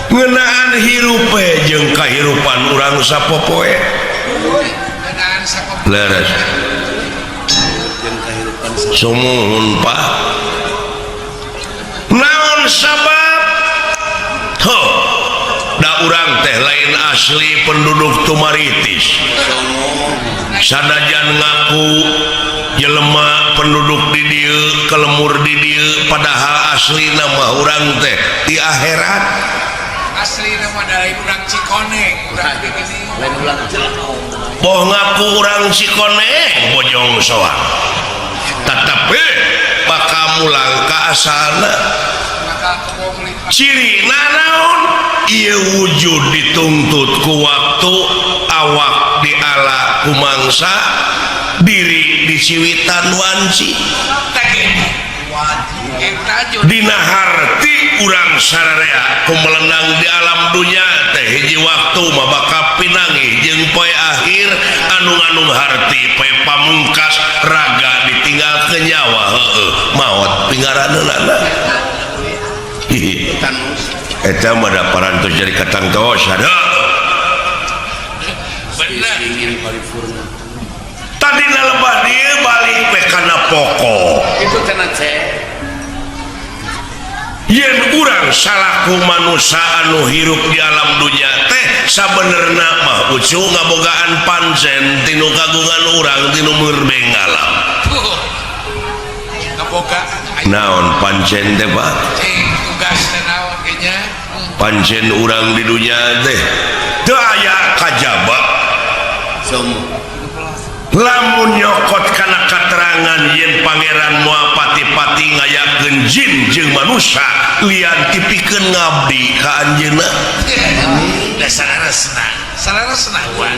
ngeunaan hirup jeung kahirupan urang sapopoe leres sumuhun Pak naon sabab da urang teh lain asli penduduk Tumaritis sanajan ngaku jelema penduduk di dieu kelemur di dieu padahal asli nama urang teh di akhirat asli nama dari urang Cikoneng urang begini lain urang boh ngaku urang Cikoneng bojong soang tetapi bakal mulang ka asalna ciri naon ieu wujud dituntut ku waktu awak diala ku mangsa diri diciwitan wanci dina harti urang sararea kumelendang di alam dunya teh hiji waktu mah bakal pinangih jeung poe akhir anu harti poe pamungkas raga ditinggal ke nyawa maot pingaraneunana eta mah da parantos jadi katang tos ada bener tadi lebah dia balik pe kana pokok itu cenah cek yen urang salaku manusia anu hirup di alam dunya teh sabenerna mah ucu ngabogaan pancen tinu kagungan urang tinu merbeng alam ngaboga naon pancen teh Pak tugas naon kayaknya pancen urang di dunya teh teu aya kajaba lamun nyokot kana katerangan yen pangeran moal pati-pati ngayakeun jin jeung manusia lian tipikeun ngabdi ka anjeunna salaresna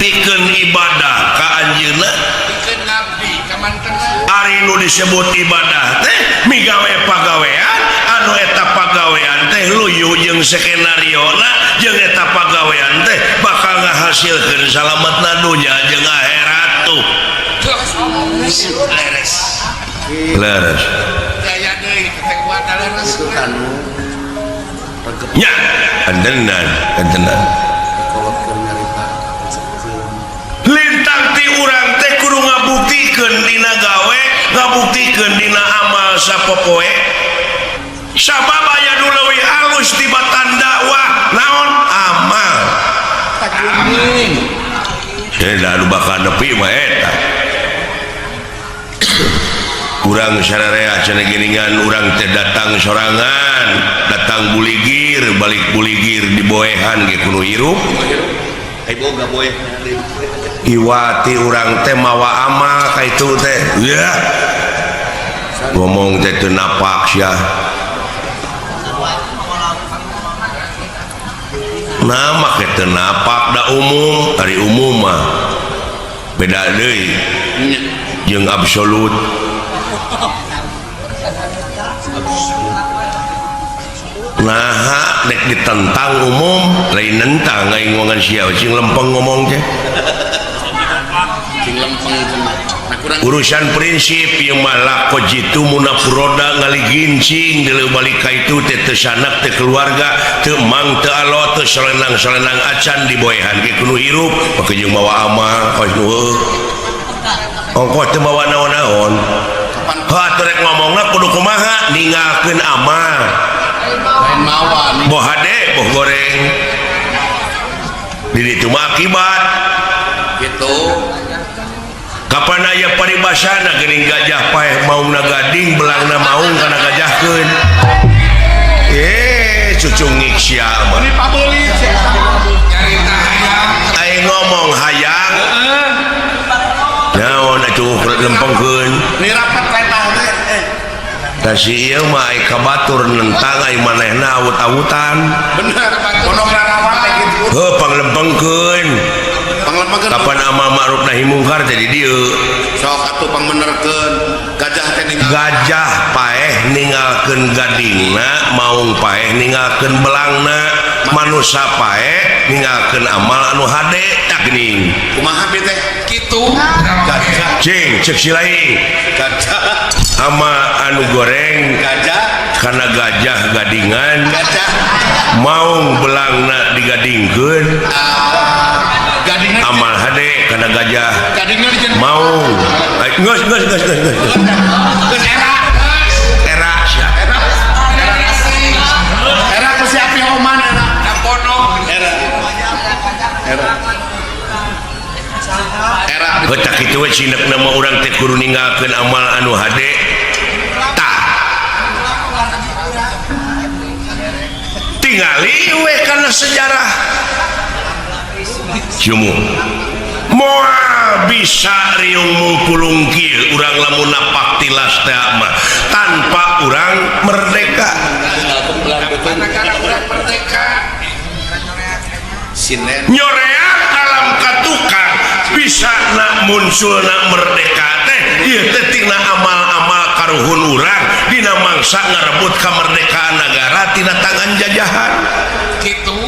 pikeun ibadah ka anjeunna pikeun ngabdi ka mantenna ari nu disebut ibadah teh migawe pagawean anu eta pagawean teh luyu jeung skenariona jeung eta pagawean teh bakal ngahasilkeun salametna dunya jeung akhirat tuh leres daya deui keteguan leres nya andenan lintang ti urang teh kudu ngabuktikeun dina gawe ngabuktikeun dina amal sapopoe sabab aya nu leuwih alus tibatan dakwah naon amal da nu bakal nepi mah eta urang sararea cenah geuningan urang teh datang sorangan datang buligir balik buligir di boehan ge kudu hirup boga boy iwati urang teh mawa amal ka itu teh ya ngomong teh teu napak sia nah make teu napak da umum ari umum mah beda deui jeung absolut nah dek ditentang umum lain nentang aing ngomongan sia cing lempeng ngomong teh cing lempeng urusan prinsip yang malah kojitu munafuroda ngaligincing dile balik ka itu teh teu sanak teh keluarga teu mang teu alo teu solenang-solenang acan di boehan ge kudu hirup make jeung mawa amal kos nuheuh ongkos teu mawa naon-naon ha teu rek ngomongna kudu kumaha ninggalkeun amal lain mawa boh hade boh goreng di ditu mah akibat gitu kapan aya paribasana geuning gajah paeh maungna gading belangna maung kana gajahkeun cucung ngik sia mah ini pabeuli nyarita hayang aing ngomong hayang naon atuh lempengkeun ni rapat kereta da si ieu mah ai kabatur nentang ai manehna awut-awutan bener kono ngarawan teh gitu heuh panglempengkeun panglempegeun kapan amal ma'ruf nahi mungkar jadi dieu sok atuh pangbenerkeun gajah teh ninggal gajah paeh ninggalkeun gadingna maung paeh ninggalkeun belangna manusia pae ninggalkeun amal anu hade tak geuning kumaha teh gitu gajah cing cek si lain gajah ama anu goreng gajah karena gajah gadingan gajah maung belangna digadingkeun gadingan amal hade karena gajah gadingan jeung maung geus geus era sia era ku si api oman era Dapono era Hetak kitu we cinekna mah urang teh kudu ninggalkeun amal anu hade tah tingali we kana sejarah jumu moal bisa riung mungkulung kieu urang lamun napak tilas teh mah tanpa urang merdeka negara urang merdeka sinen nyoreak alam katukang bisa nak munculna merdeka teh ieu teh tina amal-amal karuhun urang dina mangsa ngarebut kamerdekaan negara tina tangan jajahan gitu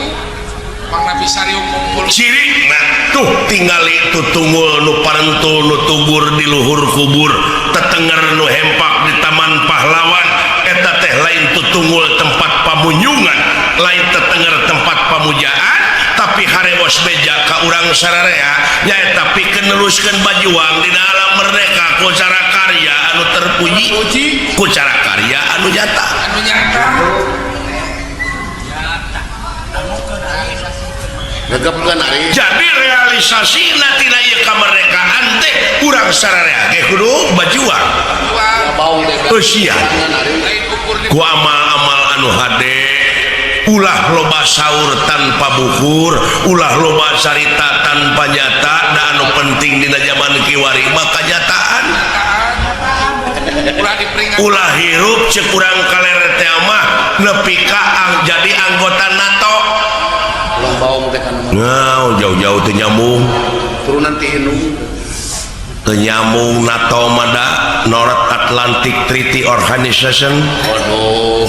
mangna bisa riung ngumpul cirina tuh tingali tutunggul nu parentul nu tugur di luhur kubur tetenger nu hempak di taman pahlawan eta teh lain tutunggul tempat pamunyungan lain tetenger tempat pamujaan tapi harewos beja ka urang sararea nyaeta pikeun neluskeun bajuang dina alam merdeka ku cara karya anu terpuji ku cara karya anu nyata anu nyata gegepkeun ari jadi realisasi tina ieu kamerdekaan teh urang sararea ge kudu bajuang bau teh eusia lain ukur di ku amal-amal anu hade ulah loba saur tanpa bukur ulah loba carita tanpa nyata da anu penting dina zaman kiwari mah kanyataan ulah diperingati ulah hirup cek urang kalere teh mah nepi ka jadi anggota NATO ulah bau teh kana ngau jauh-jauh teu nyambung turunan ti Hindu teu nyambung NATO mah da North Atlantic Treaty Organization waduh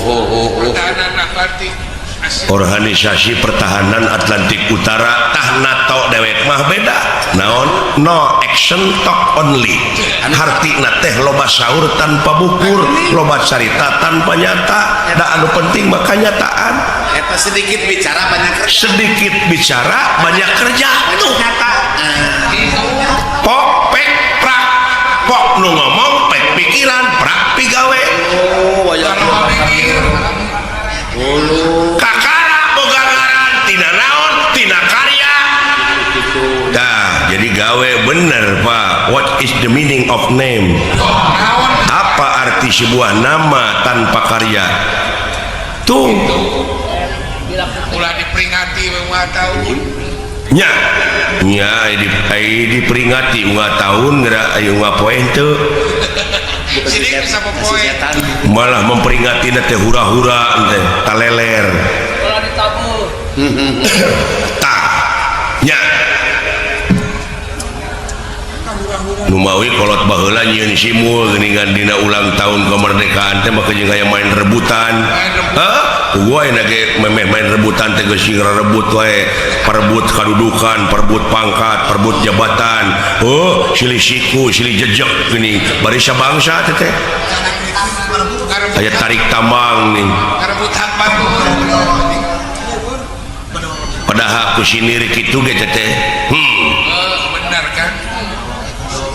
pertahanan berarti Organisasi Pertahanan Atlantik Utara tah NATO dewek mah beda naon no action talk only hartina teh loba saur tanpa bukur loba carita tanpa nyata da anu penting mah kanyataan eta sedikit bicara banyak kerja sedikit bicara banyak kerja tuh nyata gitu pok pek prak pok nu ngomong pek pikiran prak pigawe oh banyak kalau mikir dulu kakara boga ngaran tina naon tina karya dah jadi gawe bener pak what is the meaning of name naon apa arti sebuah nama tanpa karya tuh ulah diperingati beberapa tahun nya diperingati bunga tahun geura aya ngapoe teu sini bisa popoe malah memperingati teh hura-hura teh taleler Kalau ditabur. tah nya nu mawi kolot baheula nyieun simul geuningan dina ulang tahun kemerdekaan teh mah jeung aya main rebutan gua enak ge memeh main rebutan teh geus rebut wae perebut kadudukan perebut pangkat perebut jabatan silih siku silih jejak geuning bari sabangsa teh aya tarik tambang nih ngarebut hak batur padahal ku sinir kitu ge teh benar kan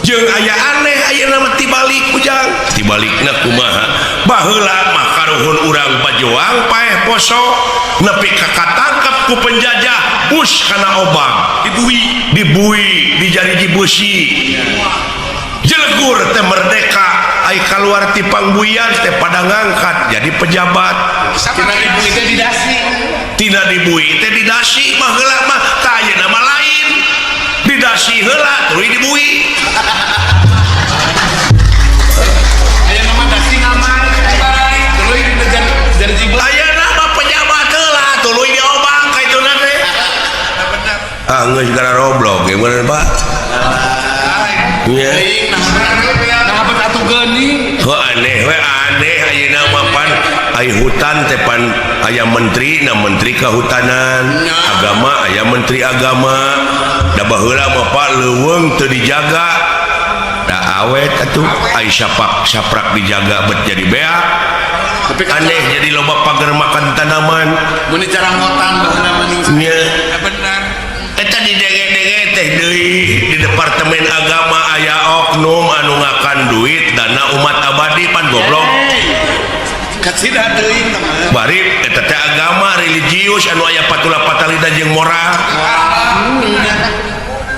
jeung aya aneh aya nama tibalik ujang tibalikna kumaha baheula mah karuhun urang bajuang paeh poso nepi ka katangkep ku penjajah bus kana obang dibui di jari besi jelegur teh merdeka ai kaluar ti pangbuyan teh pada ngangkat jadi pejabat sama dibui teh didasi tina dibui teh didasi baheula mah ka ayeuna nama lain didasi heula tuluy dibui aya nama dasi ngaman tuluy jadi jibla ayeuna mah pejabat heula tuluy diobang ka ituna teh benar geus gara roblog ge bener Pak nya nah bet atuh geuning aneh we aneh ayeuna mah pan ai hutan teh pan aya menteri na menteri kehutanan agama aya menteri agama da baheula mah Pak leuweung teu dijaga da awet atuh ai saprak dijaga bet jadi beak tapi aneh jadi loba pager makan tanaman mun carangotan baheula mah nya benar eta didenge-denge teh deui di departemen agama aya oknum anu ngakan duit dana umat abadi pan goblok kacida deui teman bari eta teh agama religius anu aya patula patalida jeung moral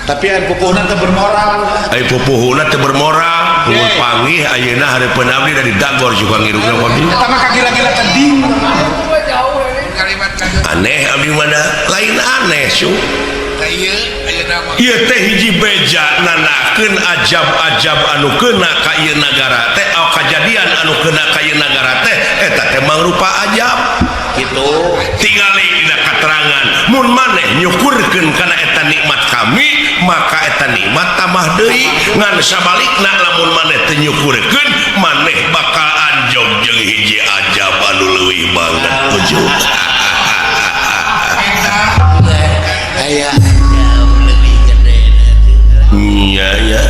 tapi aya pupuhna teu bermoral ai pupuhuna teu bermoral mun panggih ayeuna hareupeun abdi dari dagor juga ngirungna abdi eta mah kagila-gila teuing kalimat aneh abdi mana lain aneh su ieu aya nama ieu teh hiji beja nanakeun ajab-ajab anu keuna ka ieu nagara teh kajadian anu keuna ka ieu nagara teh eta teh mangrupa ajab gitu tingali dina katerangan mun maneh nyukurkeun kana eta nikmat kami maka eta nikmat tambah deui ngan sabalikna lamun maneh teu nyukurkeun maneh bakal anjog jeung hiji ajab anu leuwih banget ujug aya iya ya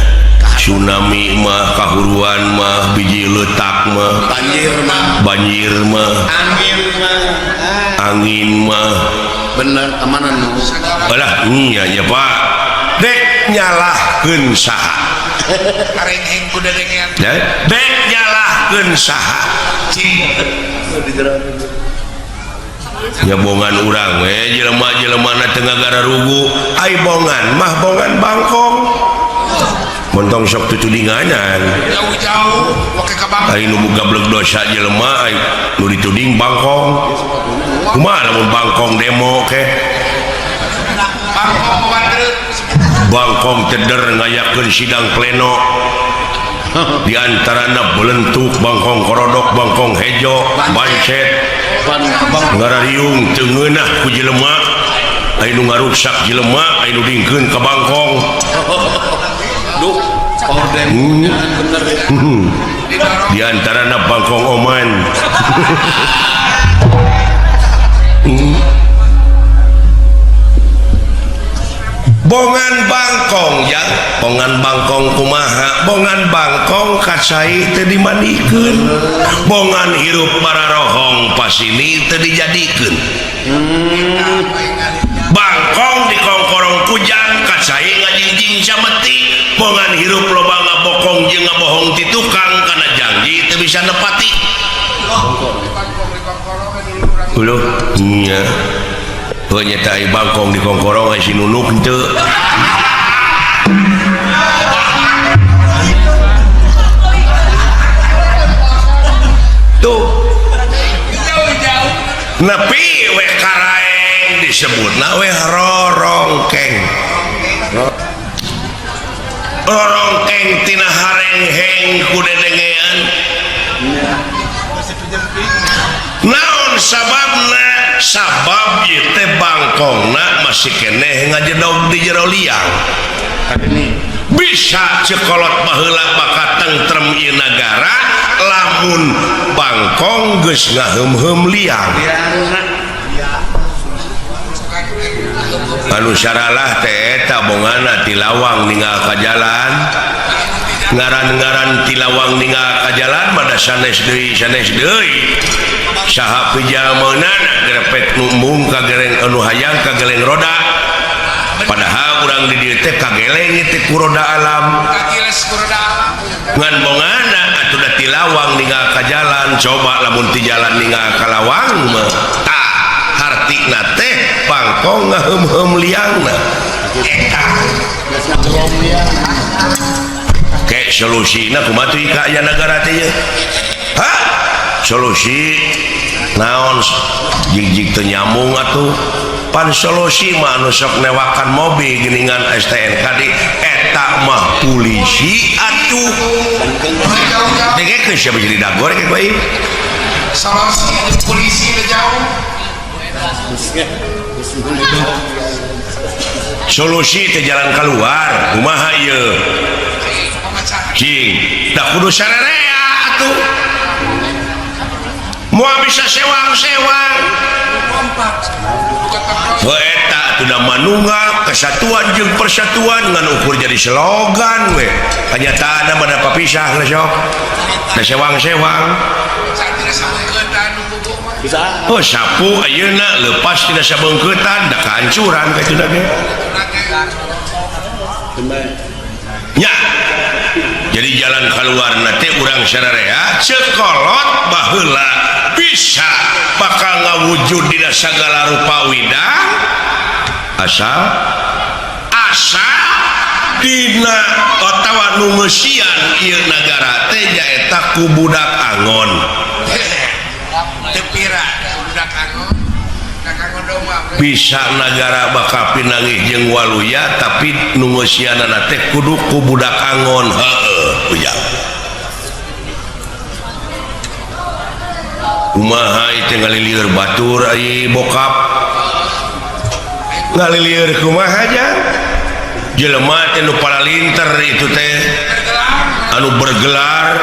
tsunami mah kahuruan mah biji leutak mah banjir mah angin mah bener amanan nu balah iya ya Pak dek nyalahkeun saha kareng-heng kuda dengean dek nyalahkeun saha nya bongan urang we jelema-jelemana teu ngagara rugu ai bongan mah bongan bangkong montong sok tutudinganan jauh-jauh wake ka bang ai nu boga bleg dosa jelema ai nu dituding bangkong kumaha lamun bangkong demo ke bangkong ngawandreut bangkong teder ngayakeun sidang pleno di antarana belentuk bangkong korodok bangkong hejo bancet ngarariung teu ngeunah ku jelema ai nu ngaruksak jelema ai nu dingkeun ka bangkong duh orden bener di antarana bangkong oman bongan bangkong ya bongan bangkong kumaha bongan bangkong kacai teu dimandikeun bongan hirup bararohong pasini teu dijadikeun bangkong di kongkorong kujang kacai ngajingjing sameti bongan hirup loba ngabokong jeung ngabohong ti tukang kana janji teu bisa nepati ulah nya nyata ai bangkong di kongkorong ai si nunuk henteu tuh jauh-jauh nepi we karaeng disebutna we rorongkeng rorongkeng tina harengheng ku dedengean naon sababna sabab ieu teh bangkongna masih keneh ngajedog di jero liang bisa cekolot baheula baka tentrem ieu nagara lamun bangkong geus ngaheum-heum liang anu saralah teh eta bongana ti lawang ninggal ka jalan ngaran-ngaran ti lawang ninggal ka jalan mada sanes deui saha pijalmaana grepek numbung ka geleng anu hayang ka geleng roda padahal urang di dieu teh kageleng teh ku roda alam kagiles ku roda alam ngan bongana atuh da ti lawang ninggal ka jalan coba lamun ti jalan ninggal ka lawang mah tah hartina teh bangkong ngaheum-heum liangna eta ke solusina kumaha teh ka aya nagara teh ha solusi naon jig-jig teu nyambung atuh pan solusi mah anu sok newakan mobil geuningan STNK di eta mah polisi atuh dege siapa jadi dagor kayak bae solusi polisi udah jauh solusi teh jalan keluar kumaha ieu cing da kudu sarerea atuh mau bisa sewang-sewang eta sudah manunggal kesatuan jeung persatuan ngan ukur jadi slogan we kenyataan mana papisah lah sok da sewang-sewang Bisa. oh sapu ayeuna lepas tina sabeungkeutan da kahancuran ka teu ge nya jadi jalan keluar nanti urang sararea cekolot baheula bisa bakal ngawujud dina sagala rupa widang asal dina otawa nu ngeusian ieu nagara teh nyaeta ku budak angon tepira budak angon bisa negara bakal pinangih jeung waluya tapi nu ngeusianana teh kudu ku budak angon heueuh ujang kumaha teh ngalilieur batur ai bokap ngalilieur kumaha aja jelema teh nu paralinter itu teh anu bergelar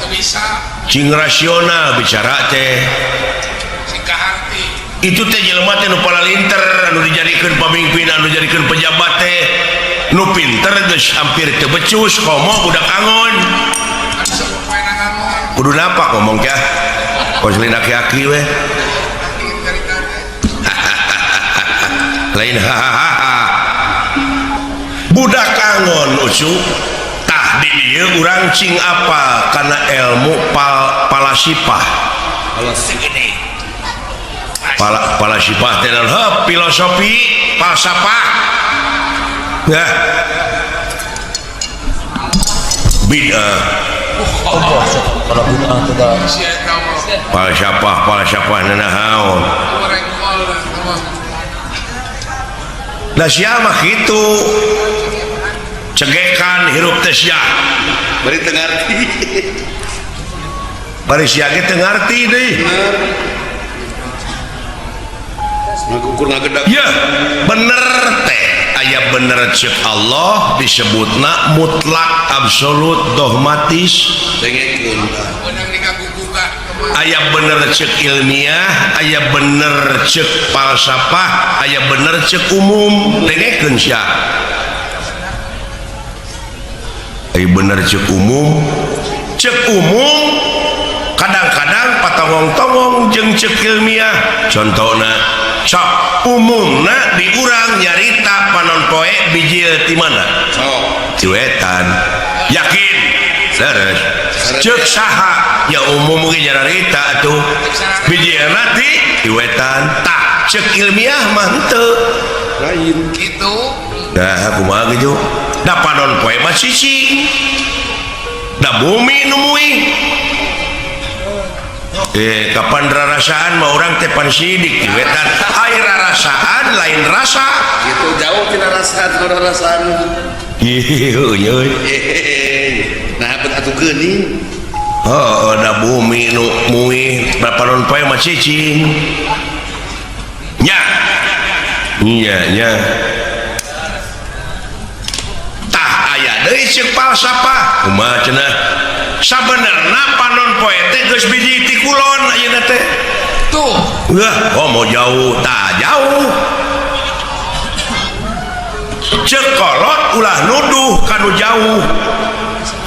bisa cing rasional bicara teh itu teh jelema teh nu paralinter anu dijadikeun pamimpin anu dijadikeun pejabat teh nu pinter geus hampir teu becus komo budak angon kudu napa ngomong teh kosli aki-aki we lain hahaha budak angon ucu tah di dieu urang cing apa kana ilmu palasipah palasipah teh filosofi falsafah ya bid'ah falsafah nanahaun da sia mah kitu cegekan hirup teh sia Bari teu ngarti. bari sia ge teu ngarti deui Ngukur ngagedak. ya bener teh aya bener ceuk Allah disebutna mutlak absolut dogmatis Dengekeun. benang dikaguguga aya bener ceuk ilmiah aya bener ceuk falsafah aya bener ceuk umum dengekeun sia aya bener ceuk umum kadang-kadang patongong-tongong jeung ceuk ilmiah contohna sok umumna di urang nyarita panon poe biji ti mana Sok. ciwetan yakin leres ceuk saha ya umum ge nyarita atuh bijieuna ti ciwetan tak ceuk ilmiah mah henteu Lain. itu dah kumaha gitu da panon poe mah sisi da bumi nu muih kapan rarasaan mah orang teh pan sidik di wetan air rarasaan lain rasa Gitu jauh tina rasaan. ieu euy Nah, bet atuh geuning. oh da bumi nu muih panon poe mah cicing nya nya tah aya deui ceuk falsafah kumaha cenah sabenerna panon poe teh geus biji ti kulon ayeuna teh tuh wah oh mau jauh tak jauh ceuk kolot ulah nuduh kanu jauh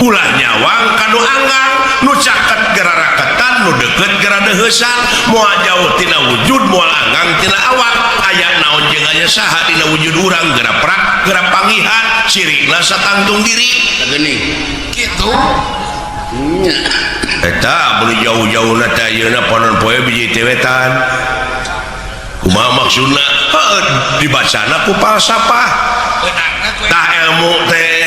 ulah nyawang kanu anggang nu caket gara raketan nu deket gara deheusan moal jauh tina wujud moal anggang tina awak aya naon jeung aya saha dina wujud urang gara prak gara pangihan sirikna satangtung diri Geuning. gitu Nya. eta beli jauh-jauh teh ayeuna panon poe biji tewetan kumaha maksudna dibacana ku falsafah benangna gue tah ilmu teh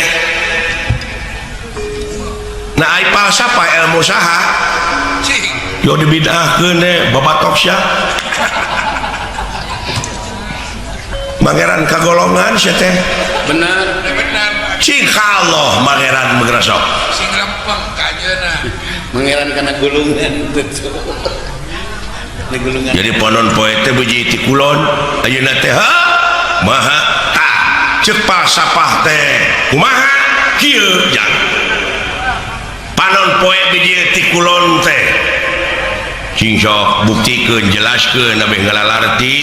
nah ai falsafah ilmu saha cing yo dibidahkeun teh babatok sia mangeran kagolongan sia teh Benar. benar cing kalloh mangeran megrasok sing rempeng kajeuna Mengeran kana gulungan betul. Ini gulungan. jadi panon poe teh biji ti kulon ayeuna teh maha tah ceuk falsafah teh kumaha kieu jang panon poe biji ti kulon teh sing sok buktikeun jelaskeun abeh ngalalarti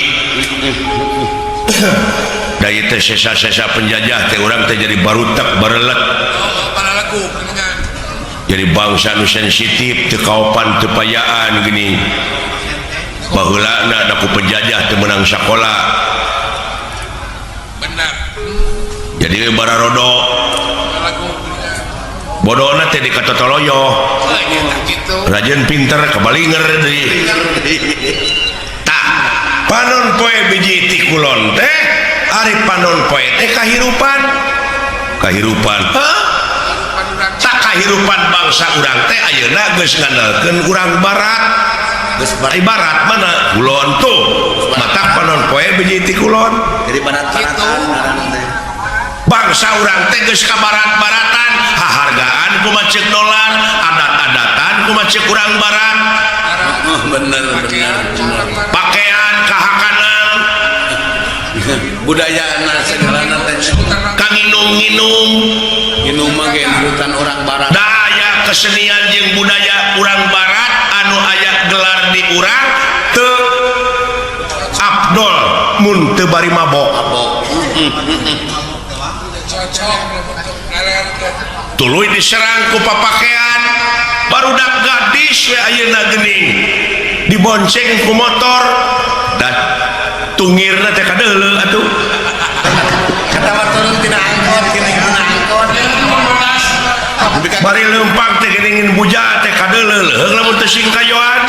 dari teh sesa-sesa penjajah teh urang teh jadi barutak barelet para lagu dengan jadi bangsa nu sensitif teu kaopan teu payaan gini baheulana da ku penjajah teu meunang sakola benar jadi bararodo para lagu dengan bodona teh dikatotoloyo lagi tak gitu rajin pinter kebalinger deui tah panon poe biji ti kulon teh ari panon poe teh kahirupan tak kahirupan bangsa urang teh ayeuna geus ngandalkeun urang barat Geus barat. ai barat mana kulon tuh matak panon poe biji ti kulon Jadi barat-baratan ngaranna teh. bangsa urang teh geus ka barat-baratan hahargaan kumaha ceuk dolar adat-adatan kumaha ceuk urang barat Oh, bener. pakaian kahakanan Budayana segalana teh. kang nginum-nginum Inung mah ge hutan orang barat. daya kesenian jeung budaya urang barat anu aya gelar di urang teu afdol mun teu bari mabok Abok. cocok untuk ngaler ke tuluy diserang ku papakean barudak gadis we ayeuna geuning dibonceng ku motor dan tungirna teh kadeuleu atuh Kata mah turun tina angkot, gini tina angkot. Tapi kan bari leumpang teh geuning buja teh kadeuleu leuheung lamun teu sing kayoan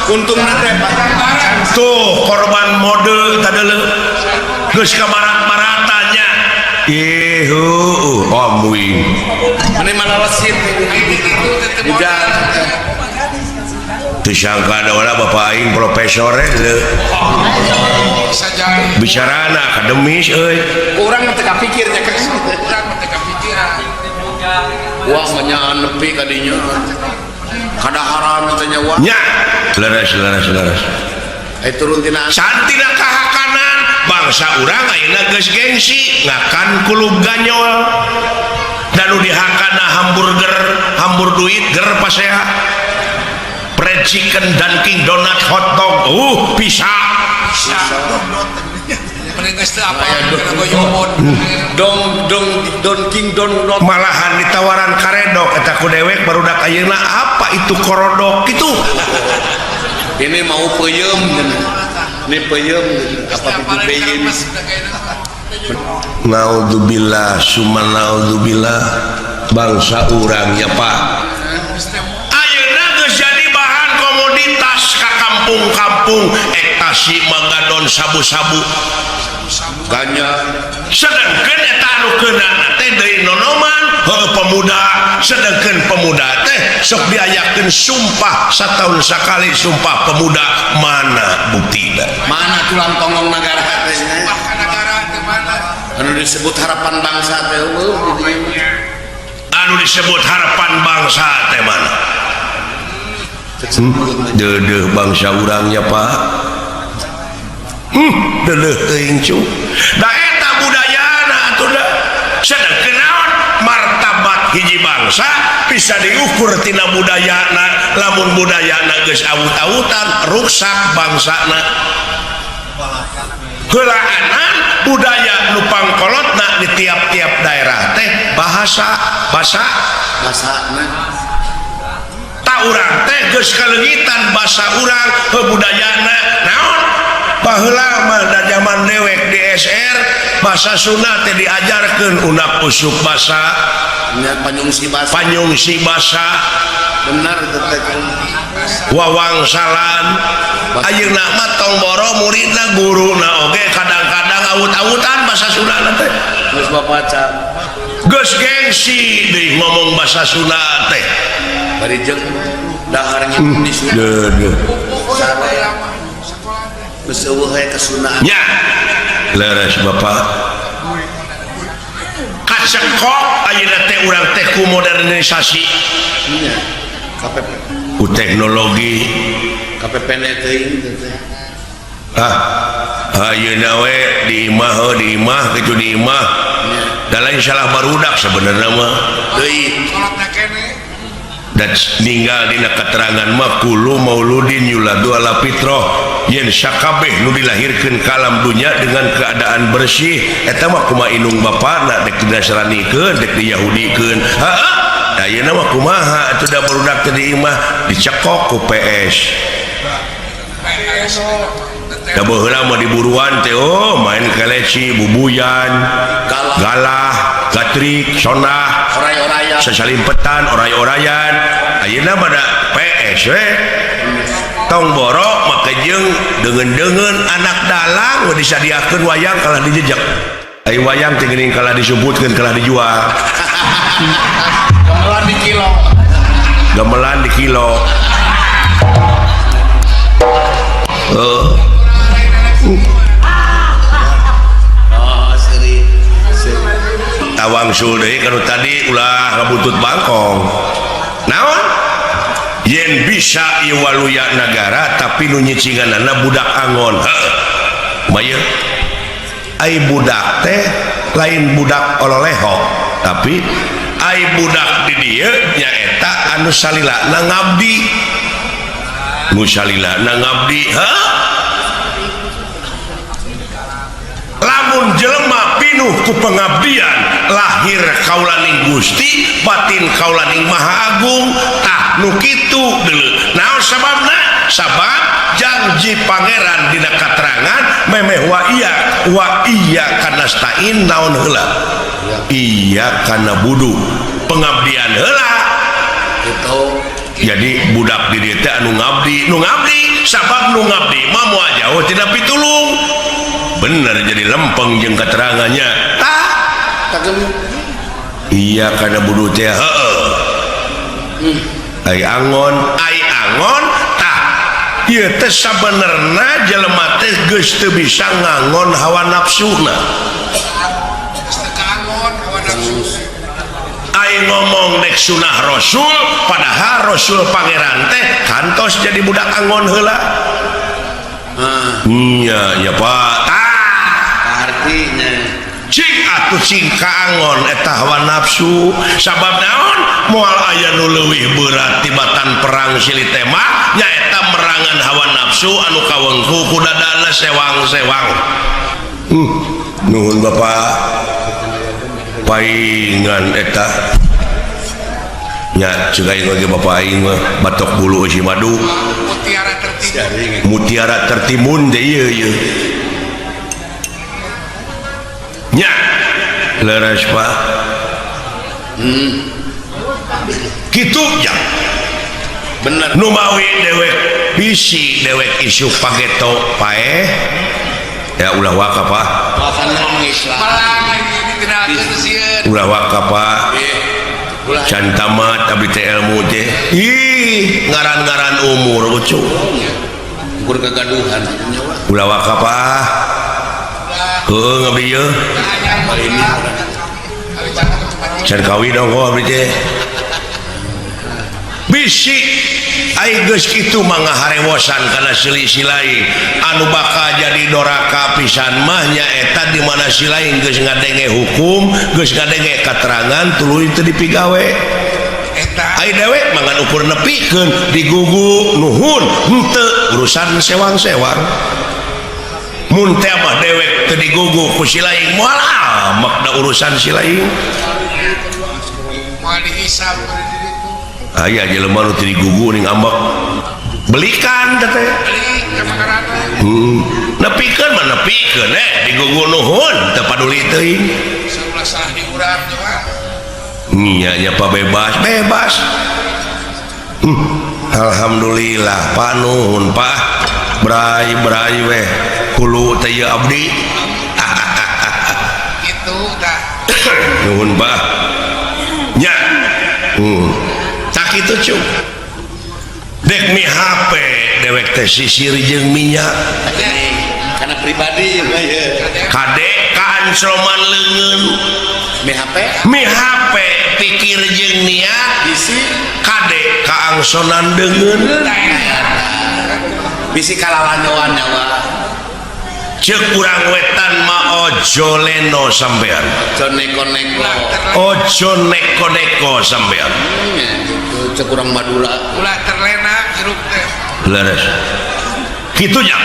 untungna teh Pak. tuh korban mode kadeuleu geus ka barat-baratannya amuing Mane malalesit. itu tetep Hujan. teu sangka ada wala bapak aing profesor bisa jadi bicarana akademis euy Urang teh kapikirnya kan. kurang mereka pikiran Wah menyaan nepi ka dinya. Kadaharan teh nyawa. nya leres Turun tina angkot. santina kahakanan bangsa urang ayeuna geus gengsi ngakan kulub ganyol dan nu dihakana hambur duit ger pasea fried chicken Dunkin donut hotdog bisa mending geus teu apa kena goyobon Don King Don Not. malahan ditawaran karedok eta ku dewek barudak ayeuna apa itu korodok itu Ini mau peuyeum ini peuyeum apa itu peuyeum. naudzubillah summa naudzubillah bangsa urangnya Pak ayeuna geus jadi bahan komoditas ka kampung-kampung ekstasi magadon sabu-sabu Ganja sedangkeun eta anu keunana teh deui nonoman heuh pemuda sedangkeun pemuda teh sok diayakeun sumpah sataun sakali sumpah pemuda mana buktina mana tulang tongong negara teh ke negara ke mana anu disebut harapan bangsa teh anu disebut harapan bangsa teh mana deudeuh bangsa urangnya Pak deuleuh teuing cu da eta budayana atuh da sedangkeun naon martabat hiji bangsa bisa diukur tina budayana lamun budayana geus awut-awutan rusak bangsana heulaanan budaya nu pangkolotna di tiap-tiap daerah teh bahasana tak urang teh geus kaleungitan basa urang budayana naon baheula mah da zaman dewek di SR basa Sunda teh diajarkeun unak usuk basa panyungsi basa benar teh wawangsalan ayeuna mah tong boro muridna guruna oge kadang-kadang awut-awutan basa Sunda teh geus bapaca geus gengsi deui ngomong basa Sunda teh bari jeung daharnya di Sunda deudeuh geus eueuh we kesunaan nya leres Bapak kacekok ayeuna teh urang teh ku modernisasi nya KPP ku teknologi KPP teuing teh ayeuna we di imah kitu di imah da lain salah barudak sebenarnya mah deui kolotna kene dan ninggal dina keterangan mah kulu mauludin yuladu ala fitrah yen sakabeh nu dilahirkeun ka alam dunya dengan keadaan bersih eta mah kumaha inung bapana dek dinasranikeun dek diyahudikeun heeh da yeuna mah kumaha atuh da barudak teh di imah dicekok ku PS da baheula mah diburuan teh oh main keleci bubuyan galah gatrik sondah Oray-orayan sasalimpetan oray-orayan ayeuna mah da PS we tong borok make jeung deungeun-deungeun anak dalang disadiakeun wayang kalah dijejak ai wayang teh geuning kalah disebutkeun kalah dijual gamelan di kilo gamelan di kilo tawang sul deui kanu tadi ulah ngabutut bangkong naon yen bisa ieu waluya nagara tapi nu nyicinganana budak angon heuh maya ai budak teh lain budak ololeho tapi ai budak di dieu nyaeta anu salilana ngabdi nu salilana ngabdi heuh lamun jelema pinuh ku pengabdian lahir kaulaning Gusti batin kaulaning Maha Agung tah nu kitu deuleu naon sababna sabab janji pangeran dina katerangan memeh wa iya kana stain naon heula iya kana budu pengabdian heula itu jadi budak di dieu teh anu ngabdi sabab nu ngabdi mah moal jauh tina pitulung bener jadi lempeng jeung keterangannya tah iya karena budu teh heeh ai angon tah ieu teh sabenerna jelema teh geus teu bisa ngangon hawa nafsuna ai ngomong dek sunah rasul padahal rasul pangeran teh kantos jadi budak angon heula ya Pak artinya cing atuh cing kaangon eta hawa nafsu sabab naon moal aya nu leuwih berat tibatan perang silih tema nyaeta merangan hawa nafsu anu kawengku ku dadana sewang-sewang nuhun Bapak paingan eta nya ceuk aing ge Bapak aing mah batok bulu si madu mutiara tertimun deh ieu nya leres Pak kitu ya bener nu mawi dewek bisi dewek isu pageto paeh ya ulah waka Pak ulah waka Pak can tamat tapi teh ilmu teh ih ngaran-ngaran umur ucu ukur kegaduhan ulah waka Pak heuh ngabdi yeuh can kawi dong kok abdi teh bisi ai geus kitu mah ngaharewosan kana silih-silai anu bakal jadi doraka pisan mah nyaeta di mana silai geus ngadenge hukum geus ngadenge katerangan tuluy teu dipigawe eta ai dewek mangan ukur nepikeun digugu nuhun henteu urusan sewang-sewang mun teh mah dewek teu digugu ku silaing moal makna urusan silaing mau dihisab aya jelema nu teu digugu ning ambek belikan teh beli ka makarana nepikeun mah nepikeun digugu nuhun teu paduli teuing salah salah di urang mah nya nya Pak bebas alhamdulillah panuhun Pak brai weh kulu teh ieu abdi gitu dah nuhun Pak nya tak itu cuk dek mi HP dewek teh sisir jeung minyak karena pribadi kade kaanceloman leungeun mi HP pikir jeung niat bisi kade kaangsonan deungeun bisi kalawanyoan nyawa ceuk urang wetan mah ojo leno sampean ojo neko-neko ojo neko-neko sampean jeruk kurang Madura. ulah terlena jeruk teh leres gitunya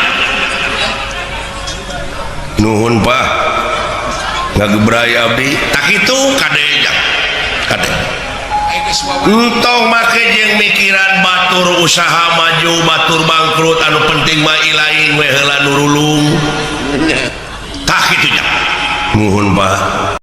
nuhun Pak ngagebrai abdi tak itu kadenya kade ayo geus wawan entong make jeung mikiran batur usaha maju batur bangkrut anu penting mah ilaing we heula nurulung tak gitunya nuhun Pak